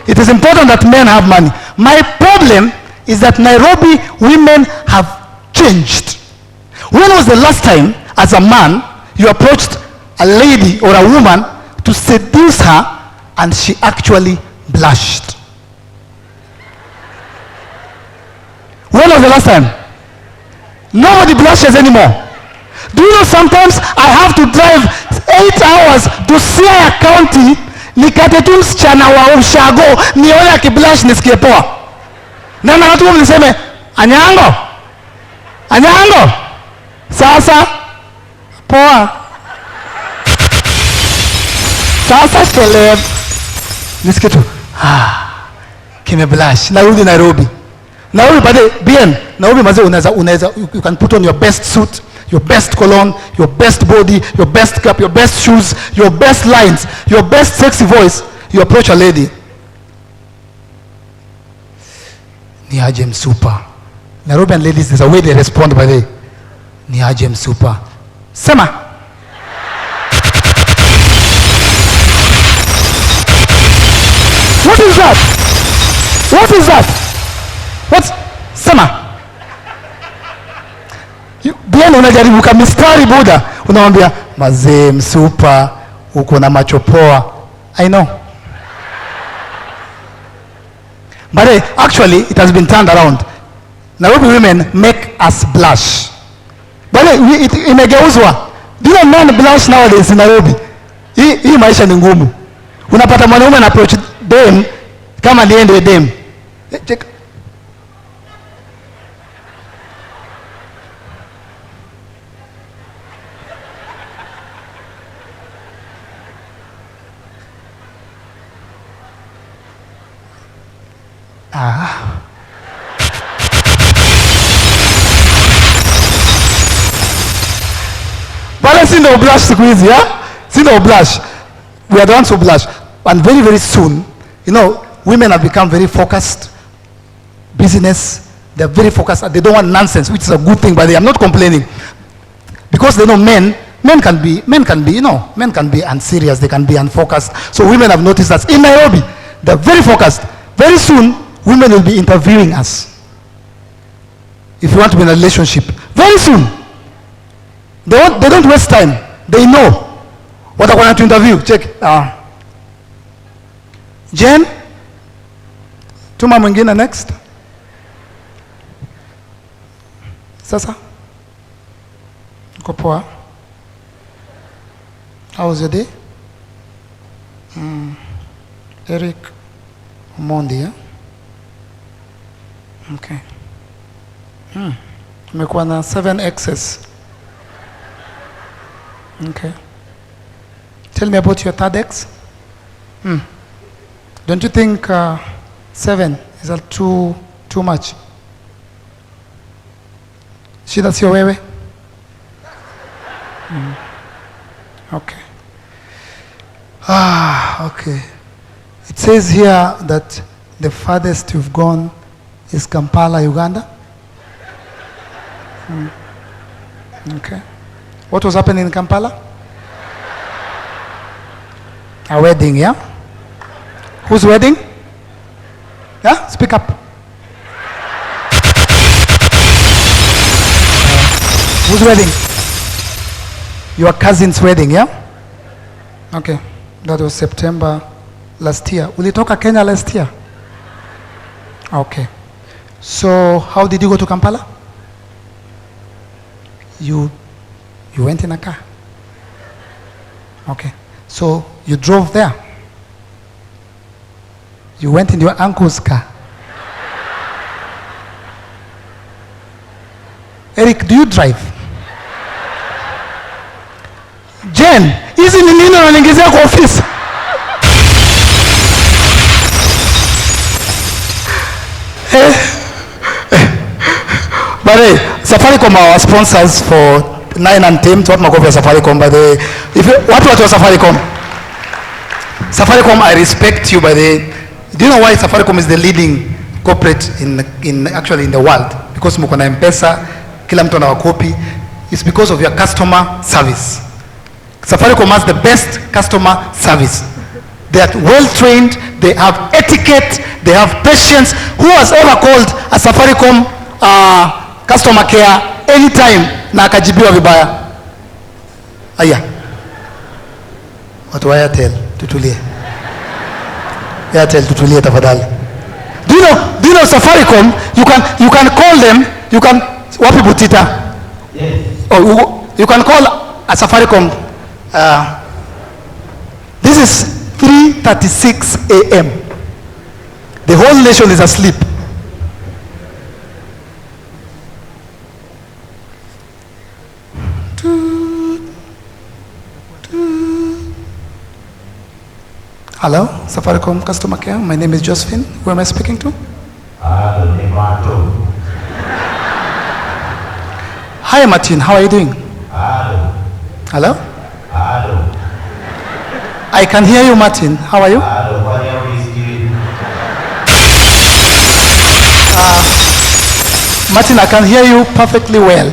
It is important that men have money. My problem is that Nairobi women have changed. When was the last time, as a man, you approached a lady or a woman to seduce her and she actually blushed? When was the last time? Nobody blushes anymore. Do you know sometimes I have to drive 8 hours to Siaya County nikate tu msichana wa ushago nione akiblush nisikie poa. Na watu wamesema Anyango. Sasa poa. Sasa celeb nisikie tu kime blush. Narudi Nairobi. Nairobi bade bien. Nairobi maze unaweza you can put on your best suit, your best cologne, your best body, your best cap, your best shoes, your best lines, your best sexy voice. You approach a lady. Ni aje msupa. Nairobian ladies, there's a way they respond by the ni aje msupa. Sema. What is that? What's sema? Bien unajaribu kamistari buda. Unamwambia mazee msupa, uko na macho poa. I know. But actually, it has been turned around. Nairobi women make us blush. But imegeuzwa. Do you know men blush nowadays in Nairobi? Hii maisha ni ngumu. Unapata mwanaume na approach dem kama niende dem. Wale si ndio blush siku hizi, yeah? Si ndio blush. We are the ones who blush. And very, very soon, you know, women have become very focused. Business, they're very focused. They don't want nonsense, which is a good thing, but I'm not complaining. Because they know men can be, you know, men can be unserious, they can be unfocused. So women have noticed that in Nairobi, they're very focused. Very soon, women will be interviewing us. If you want to be in a relationship, very soon. They don't waste time. They know what I want to interview. Check. Jen, tuma mwingine next. Sasa, uko poa? How was your day? Eric Omondi, yeah? Okay. Umekuwa na 7 exes. Okay. Tell me about your third ex. Don't you think 7 is too much? Shida sio wewe? Okay. Okay. It says here that the farthest you've gone is Kampala, Uganda. Okay. What was happening in Kampala? A wedding, yeah? Whose wedding? Yeah? Speak up. Whose wedding? Your cousin's wedding, yeah? Okay. That was September last year. Ulitoka Kenya last year? Okay. So, how did you go to Kampala? You went in a car? Okay. So, you drove there? You went in your uncle's car? Eric, do you drive? Jen, hizi ni nini unaniingizia kwa office? But hey, Safaricom are our sponsors for Nine Untamed. What makofi ya Safaricom, by the way. Watu wa Safaricom? Safaricom, I respect you, by the way. Do you know why Safaricom is the leading corporate actually in the world? Because mko na M-Pesa, kila mtu anawakopi. It's because of your customer service. Safaricom has the best customer service. They are well trained, they have etiquette, they have patience. Who has ever called a Safaricom customer care anytime na akajibiwa vibaya? Aya. Watu wa Airtel, tutulie. Airtel, tutulie tafadhali. Do you know Safaricom, you can call them, wapi Butita? Yes. Oh, you can call a Safaricom. This is 3:36 a.m. The whole nation is asleep. Hello, Safaricom customer care. My name is Josephine. Who am I speaking to? Hi, Martin. How are you doing? Hello? I can hear you, Martin. How are you? Martin, I can hear you perfectly well.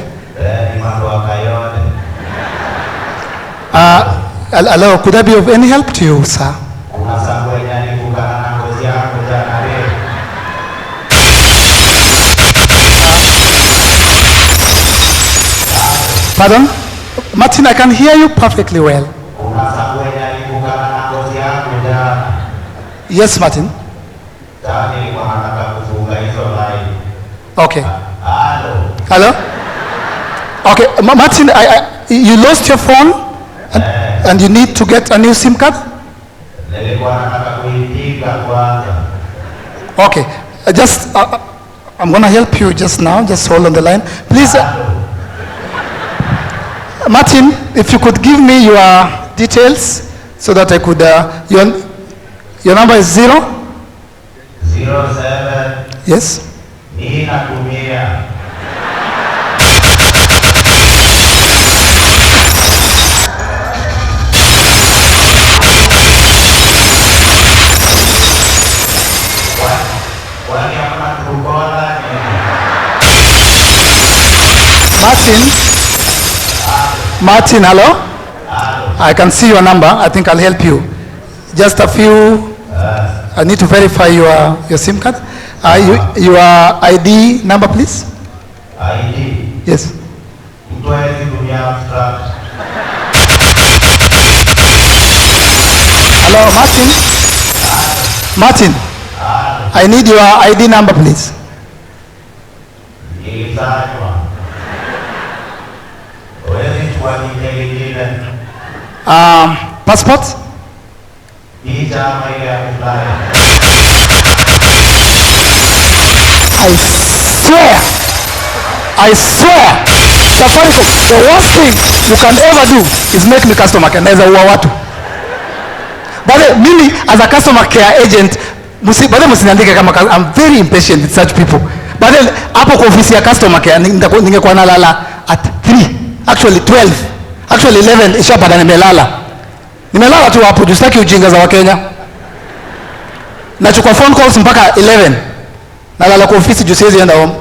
Hello, could I be of any help to you, sir? Pardon? Martin, I can hear you perfectly well. Yes, Martin. Okay. Hello? Okay, Martin, you lost your phone and you need to get a new SIM card? Okay, I'm going to help you just now. Just hold on the line. Please, Martin, if you could give me your details so that I could, your number is 07. Yes. Martin, hello? I can see your number. I think I'll help you. Just a few. I need to verify your SIM card. Your ID number, please. ID? Yes. Hello, Martin. Martin, I need your ID number, please. Passport? I swear, Safaricom, the worst thing you can ever do is make me customer care. Naweza uwa watu. But mimi as a customer care agent, msiniandike kama I'm very impatient with such people. But then hapo kwa ofisi ya customer care ningekuwa nalala at 3, actually 12, actually 11 ishapata nimelala. Nimelala tu hapo, justaki ujinga za Wakenya. Nachukua phone calls mpaka 11. Nalala kwa ofisi juu siwezi enda home.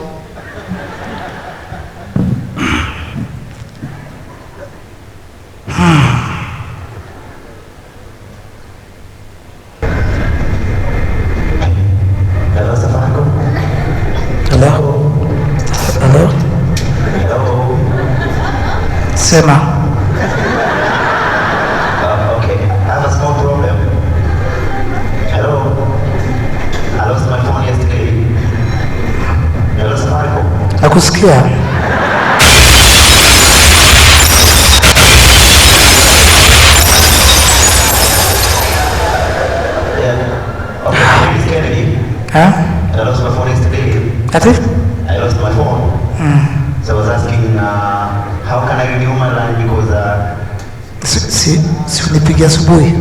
Hello? Sema. Okay, I have a small problem. Hello? I lost my phone yesterday. Hello, Safaricom. Nakusikia. Huh? I lost my phone yesterday. That's it? I lost my phone. So I was asking, how can I renew my line because Si unipigia asubuhi.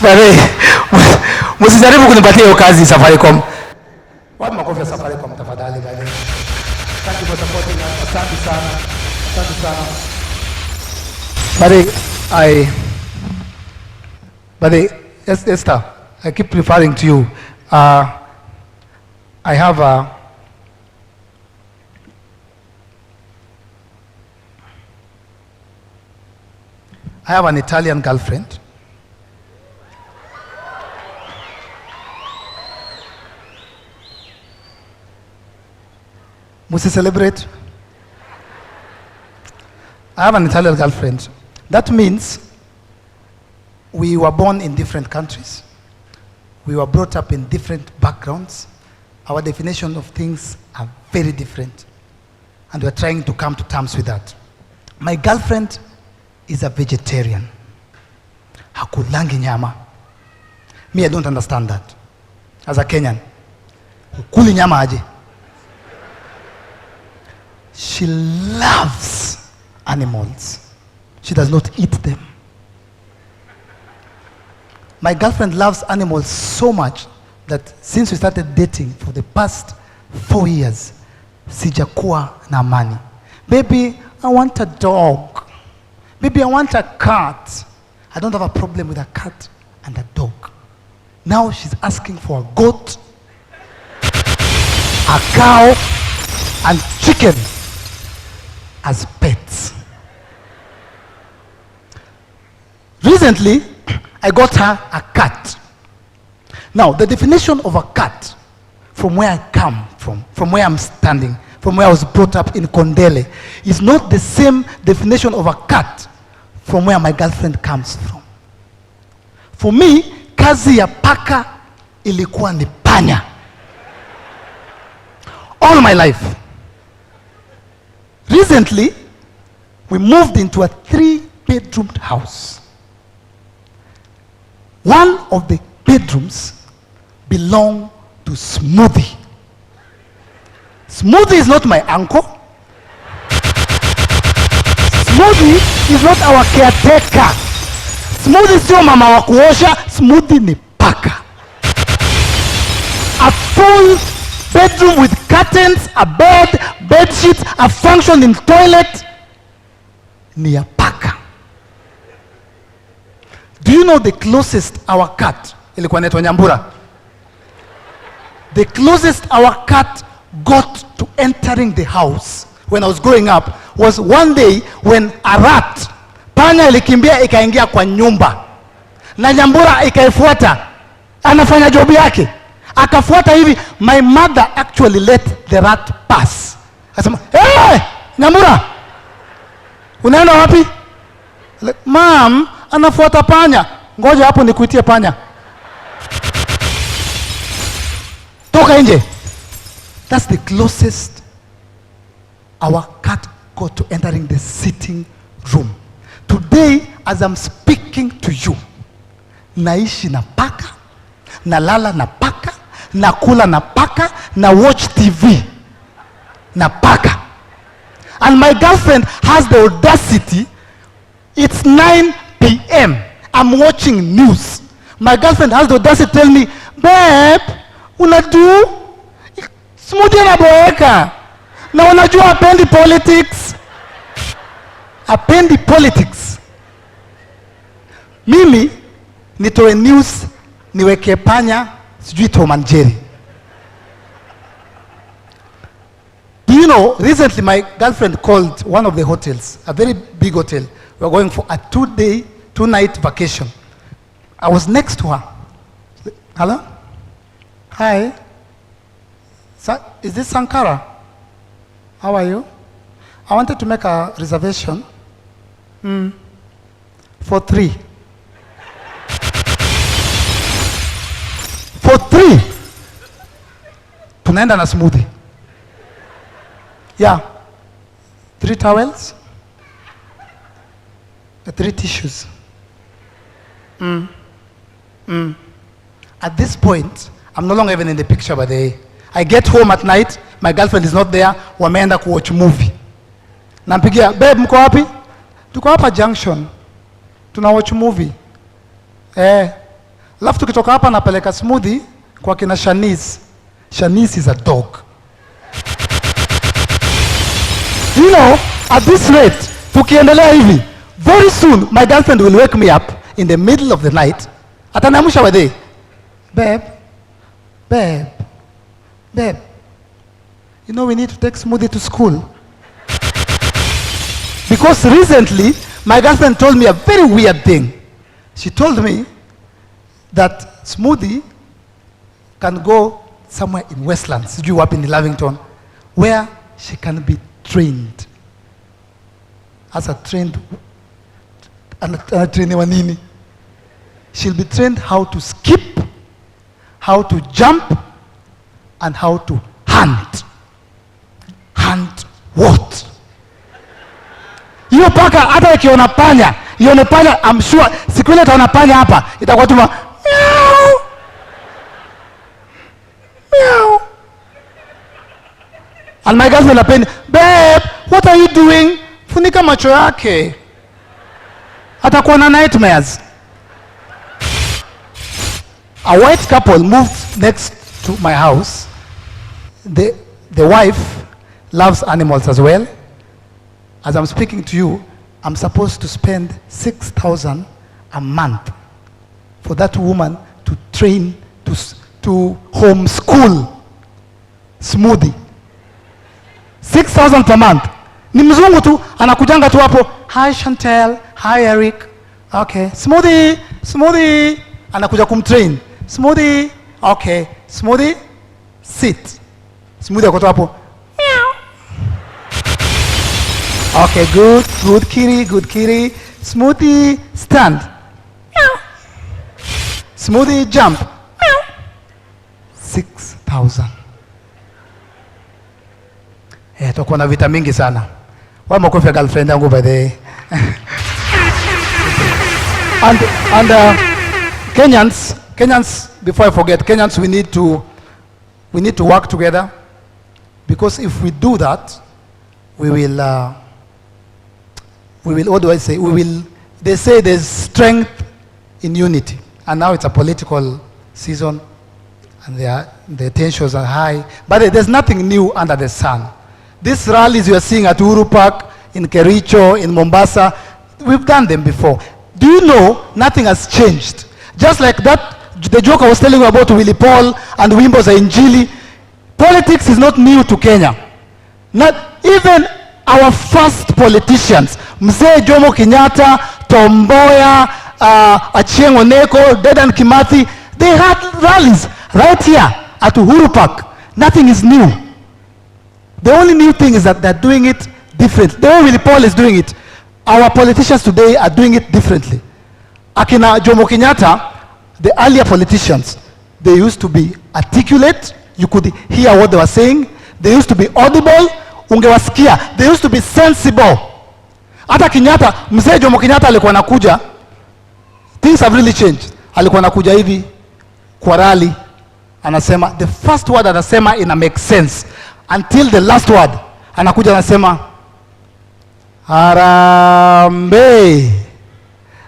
Bale, msijaribu kunipatia hiyo kazi Safaricom. Wapi makofi ya Safaricom tafadhali bale. Thank you for supporting us. Asante sana. Asante sana. But Esther, I keep referring to you. I have an Italian girlfriend. Must we celebrate? I have an Italian girlfriend. That means we were born in different countries. We were brought up in different backgrounds. Our definition of things are very different. And we're trying to come to terms with that. My girlfriend is a vegetarian. Hakulangi nyama. Me, I don't understand that. As a Kenyan. Hukuli nyama aje. She loves animals. She does not eat them. My girlfriend loves animals so much that since we started dating for the past 4 years, sijakuwa na amani. Baby, I want a dog. Baby, I want a cat. I don't have a problem with a cat and a dog. Now she's asking for a goat, a cow, and chicken as pets. Recently, I got her a cat. Now, the definition of a cat, from where I come from where I'm standing, from where I was brought up in Kondele, is not the same definition of a cat from where my girlfriend comes from. For me, kazi ya paka ilikuwa ni panya. All my life. Recently, we moved into a 3-bedroomed house. One of the bedrooms belonged to Smoothie. Smoothie is not my uncle. Smoothie is not our caretaker. Smoothie sio mama wa kuosha, Smoothie ni paka. A full bedroom with curtains, a bed, bed sheets, a functioning toilet, ni ya paka. Do you know the closest our cat ilikuwa inaitwa Nyambura? The closest our cat got to entering the house when I was growing up was one day when a rat, panya ilikimbia ikaingia kwa nyumba na Nyambura ikaifuata, anafanya job yake, akafuata hivi. My mother actually let the rat pass. Akasema, hey, Nyambura, unaenda wapi? Like, mom, anafuata panya. Ngoja hapo nikuitie panya. Toka nje. That's the closest our cat got to entering the sitting room. Today, as I'm speaking to you, naishi na paka, nalala na paka, nakula na paka, na watch TV na paka. And my girlfriend has the audacity, it's 9 p.m. I'm watching news. My girlfriend has the audacity to tell me, babe, unadu? Smoothie anaboeka. Na unajua hapendi politics. Hapendi politics. Mimi nitoe news niweke panya sijui Tom and Jerry. Do you know, recently my girlfriend called one of the hotels, a very big hotel. We were going for a 2-day, 2-night vacation. I was next to her. Hello? Hi. Is this Sankara? How are you? I wanted to make a reservation. For 3. For 3. Tunaenda na smoothie. Yeah. 3 towels. 3 tissues. At this point, I'm no longer even in the picture by the way. I get home at night, my girlfriend is not there, wameenda kuwatch movie. Nampigia, babe, mko wapi? Tuko hapa junction. Tuna watch movie. Alafu tukitoka hapa napeleka smoothie kwa kina Shanice. Shanice is a dog. You know, at this rate, tukiendelea hivi, very soon my girlfriend will wake me up in the middle of the night. Ataniamsha wade. Babe, you know we need to take smoothie to school. Because recently, my girlfriend told me a very weird thing. She told me that smoothie can go somewhere in Westlands, sijui wapi in Lavington, where she can be trained. As a trained, trainee wa nini? She'll be trained how to skip, how to jump, and how to hunt. Hunt what? Hiyo paka hata ikiona panya, ione panya, I'm sure siku ile itaona panya hapa, itakuwa tuma meow. Meow. And my girlfriend apeni, babe, what are you doing? Funika macho yake. Atakuwa na nightmares. A white couple moved next to my house. The wife loves animals as well. As I'm speaking to you, I'm supposed to spend 6,000 a month for that woman to train, to homeschool smoothie. 6,000 per month. Ni mzungu tu, anakujanga tu hapo, hi Chantel, hi Eric. Okay, smoothie. Anakuja kumtrain. Smoothie, okay. Smoothie, sit. Smoothie akoto hapo. Meow. Okay, good kitty. Smoothie, stand. Meow. Smoothie, jump. Meow. 6,000. Tutakuwa na vita mingi sana. Wa makofi ya girlfriend yangu by the way. And Kenyans, before I forget, Kenyans, we need to work together, because if we do that, we will, what do I say? They say there's strength in unity, and now it's a political season, and the tensions are high, but there's nothing new under the sun. These rallies you are seeing at Uhuru Park, in Kericho, in Mombasa, we've done them before. Do you know nothing has changed? Just like that the joke I was telling you about Willie Paul and wimbo za Injili, politics is not new to Kenya. Not even our first politicians, Mzee Jomo Kenyatta, Tom Mboya, Achieng' Oneko, Dedan Kimathi, they had rallies right here at Uhuru Park. Nothing is new. The only new thing is that they're doing it different. The way Willie Paul is doing it, our politicians today are doing it differently. Akina Jomo Kenyatta, the earlier politicians, they used to be articulate. You could hear what they were saying. They used to be audible. Ungewasikia. They used to be sensible. Hata Kenyatta, Mzee Jomo Kenyatta alikuwa anakuja, things have really changed. Alikuwa anakuja hivi kwa rally, anasema, the first word anasema ina make sense until the last word. Anakuja anasema, Harambee,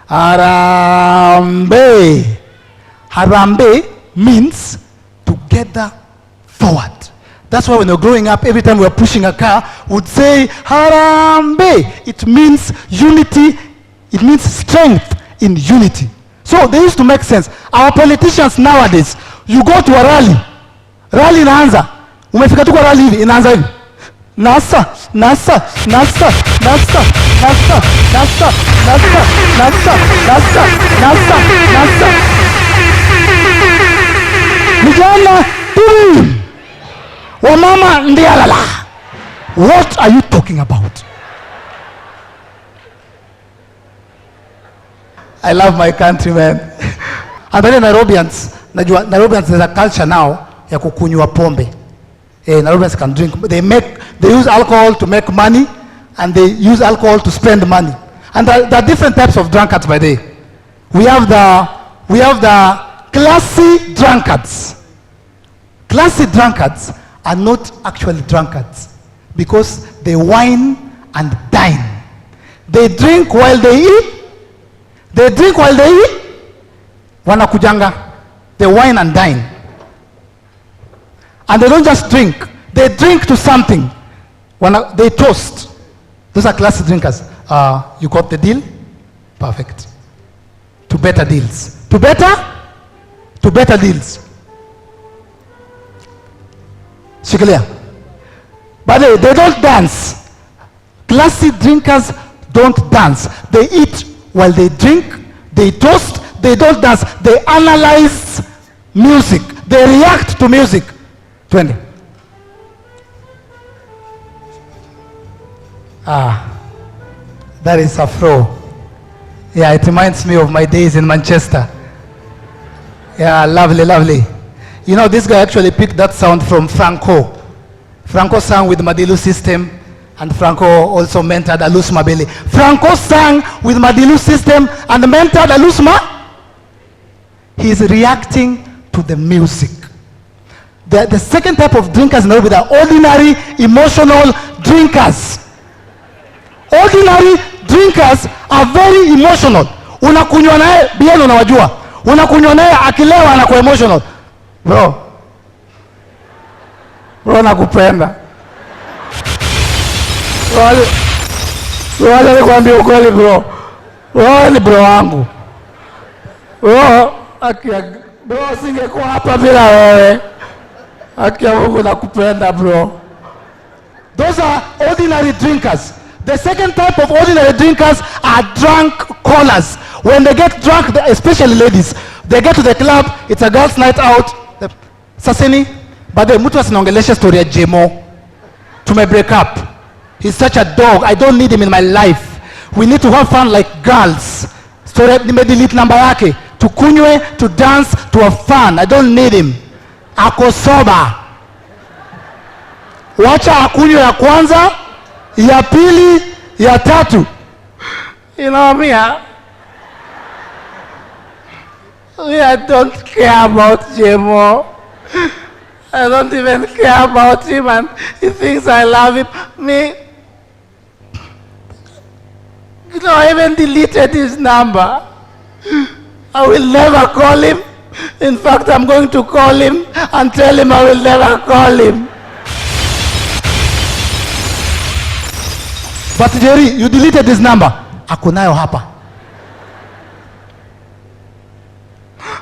Harambee. Harambee means together forward. That's why when you're growing up, every time we're pushing a car, we'd say, Harambee. It means unity. It means strength in unity. So they used to make sense. Our politicians nowadays, you go to a rally. Rally inaanza. Umefika tu kwa rally hivi, inaanza hivi. NASA, NASA, NASA, NASA, NASA, NASA, NASA, NASA, NASA, NASA, NASA. Vijana, wamama ndialala. What are you talking about? I love my country, man. And then Nairobians, najua Nairobians there's a culture now ya kukunywa pombe. Nairobians can drink. They use alcohol to make money, and they use alcohol to spend money. And there are different types of drunkards by the way. We have the classy drunkards. Classy drunkards are not actually drunkards because they wine and dine. They drink while they eat. They drink while they eat. Wanakujanga. They wine and dine. And they don't just drink. They drink to something. They toast. Those are classy drinkers. You got the deal? Perfect. To better deals. To better deals. Shikilia. But they don't dance. Classy drinkers don't dance. They eat while they drink. They toast. They don't dance. They analyze music. They react to music. 20. That is Afro. Yeah, it reminds me of my days in Manchester. Yeah, lovely, lovely. You know, this guy actually picked that sound from Franco. Franco sang with Madilu System, and Franco also mentored Alus Mabele. Franco sang with Madilu System and mentored Alus Ma. He's reacting to the music. The second type of drinkers in Nairobi are ordinary emotional drinkers. Ordinary drinkers are very emotional. Unakunywa naye bien unawajua. Unakunywa naye akilewa anakuwa emotional. Bro nakupenda. Bro nikwambia ukweli bro. Bro ni bro wangu. Bro singekuwa hapa bila wewe. Akia Mungu nakupenda bro. Those are ordinary drinkers. The second type of ordinary drinkers are drunk callers. When they get drunk, especially ladies, they get to the club, it's a girls' night out. Saseni, but the mtu asinaongelesha story ya Jemo. Tume break up. He's such a dog. I don't need him in my life. We need to have fun like girls. Story nimedelete namba yake. Tukunywe, to dance, to have fun. I don't need him. Ako soba. Wacha akunywe ya kwanza, ya pili, ya tatu. You know me, I don't care about Jemo. I don't even care about him, and he thinks I love him. Me, you know, I even deleted his number. I will never call him. In fact, I'm going to call him and tell him I will never call him. But Jerry, you deleted his number. Ako nayo hapa.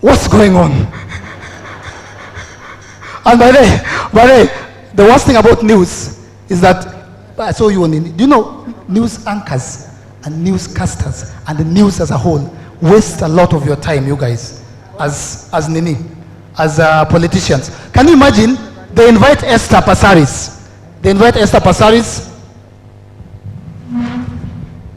What's going on? And by the way, the worst thing about news is that, I saw you on the, do you know, news anchors and newscasters and the news as a whole waste a lot of your time, you guys, as politicians. Can you imagine? They invite Esther Passaris.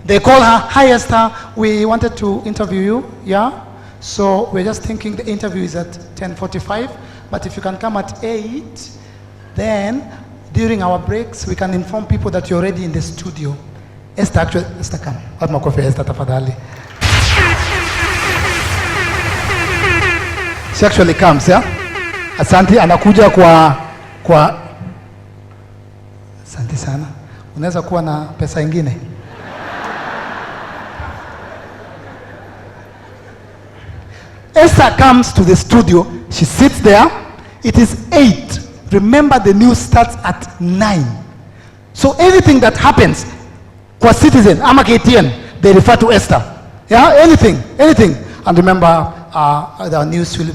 They call her, "Hi Esther, we wanted to interview you, yeah? So we're just thinking the interview is at 10:45, but if you can come at 8, then during our breaks, we can inform people that you're already in the studio." Esther, come. Watu makofi Esther tafadhali. She actually comes, yeah? Asante, anakuja kwa asante sana. Unaweza kuwa na pesa ingine? Esther comes to the studio, she sits there, it is 8. Remember, the news starts at 9. So anything that happens, kwa Citizen, ama KTN, they refer to Esther. Yeah, anything. And remember, the news will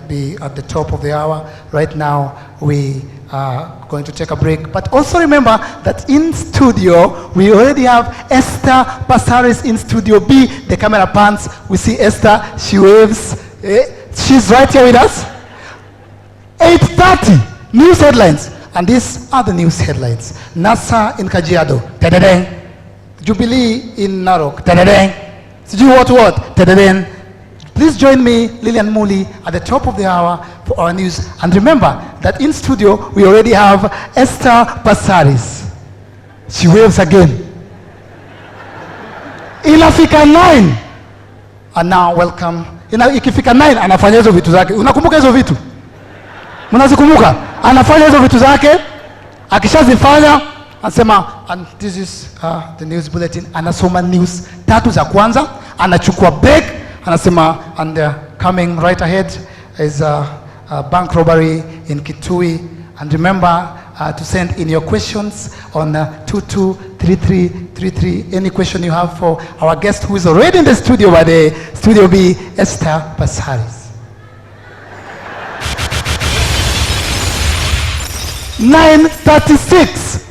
be at the top of the hour. Right now, we are going to take a break. But also remember that in studio, we already have Esther Passaris in Studio B. The camera pans, we see Esther, she waves. She's right here with us. 8:30, news headlines. And these are the news headlines. NASA in Kajiado, tadadeng. Jubilee in Narok, tadadeng. Sijui what, tadadeng. Please join me, Lillian Muli, at the top of the hour for our news. And remember that in studio, we already have Esther Passaris. She waves again. Inafika 9. And now welcome. Ikifika 9, anafanya hizo vitu zake. Unakumbuka hizo vitu? Mnazikumbuka? Anafanya hizo vitu zake. Akishazifanya, anasema, and this is the news bulletin. Anasoma news 3 za kwanza. Anachukua break. Anasema, and coming right ahead is a bank robbery in Kitui. And remember to send in your questions on 223333. Any question you have for our guest who is already in the studio by the Studio B, Esther Passaris. 9:36.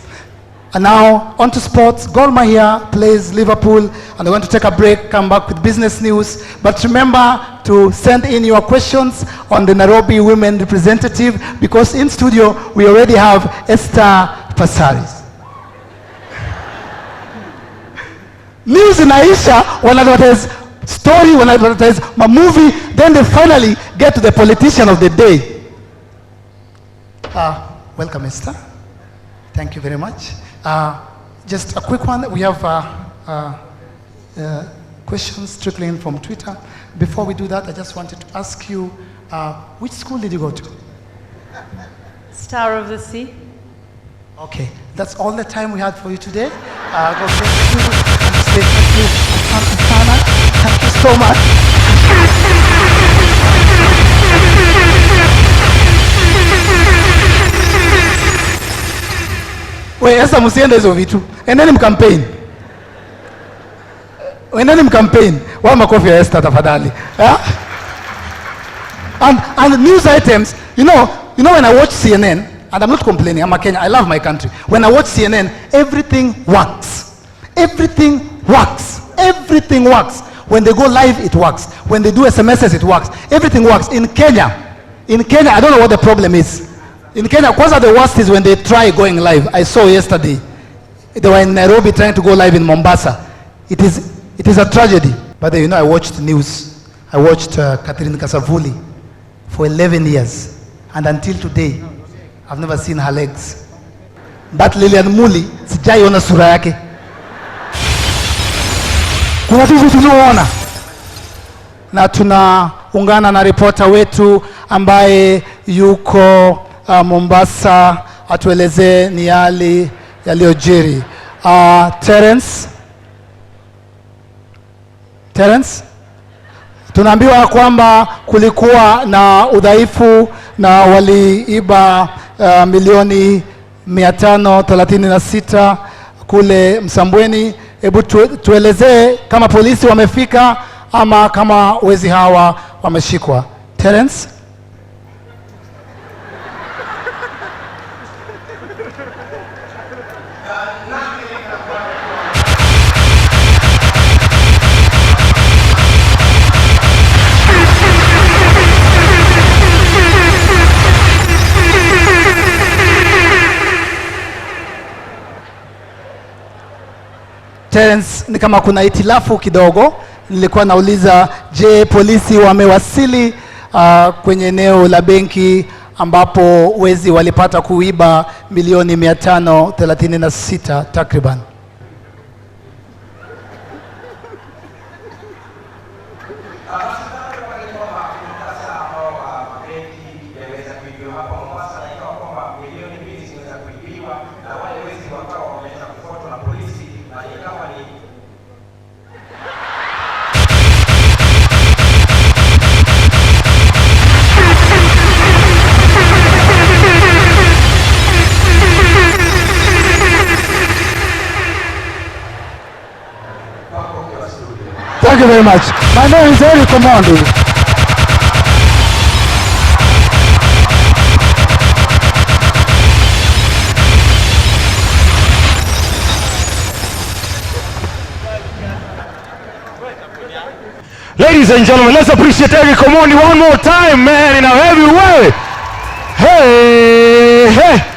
And now on to sports. Gor Mahia plays Liverpool, and we're going to take a break, come back with business news. But remember to send in your questions on the Nairobi women representative, because in studio we already have Esther Passaris. News inaisha, when advertise story, when advertise a movie, then they finally get to the politician of the day. Welcome, Esther. Thank you very much. Just a quick one. We have questions trickling in from Twitter. Before we do that, I just wanted to ask you, which school did you go to? Star of the Sea. Okay, that's all the time we had for you today. God bless you. Thank you. Thank you so much. Wait, Esther, msiende hizo vitu. Endeni mkampeni. Endeni mkampeni. Wa makofi ya Esther tafadhali. Yeah? And news items, you know when I watch CNN, and I'm not complaining, I'm a Kenyan, I love my country. When I watch CNN, everything works. Everything works. Everything works. When they go live, it works. When they do SMSs, it works. Everything works. In Kenya, I don't know what the problem is. In Kenya, kwanza the worst is when they try going live. I saw yesterday. They were in Nairobi trying to go live in Mombasa. It is a tragedy. But I watched the news. I watched Catherine Kasavuli for 11 years. And until today, I've never seen her legs. But Lillian Muli, sijaiona sura yake. Kuna vitu tunaona. Na tunaungana na reporter wetu ambaye yuko Mombasa, atuelezee ni yali yaliyojiri. Terence, tunaambiwa kwamba kulikuwa na udhaifu na waliiba milioni 536 kule Msambweni. Hebu tuelezee kama polisi wamefika ama kama wezi hawa wameshikwa. Terence? Terence, ni kama kuna itilafu kidogo. Nilikuwa nauliza, je, polisi wamewasili kwenye eneo la benki ambapo wezi walipata kuiba milioni 536 takriban? Thank you very much. My name is Omondi. Ladies and gentlemen, let's appreciate Eric Omondi one more time, man, in a heavy way. Hey, hey.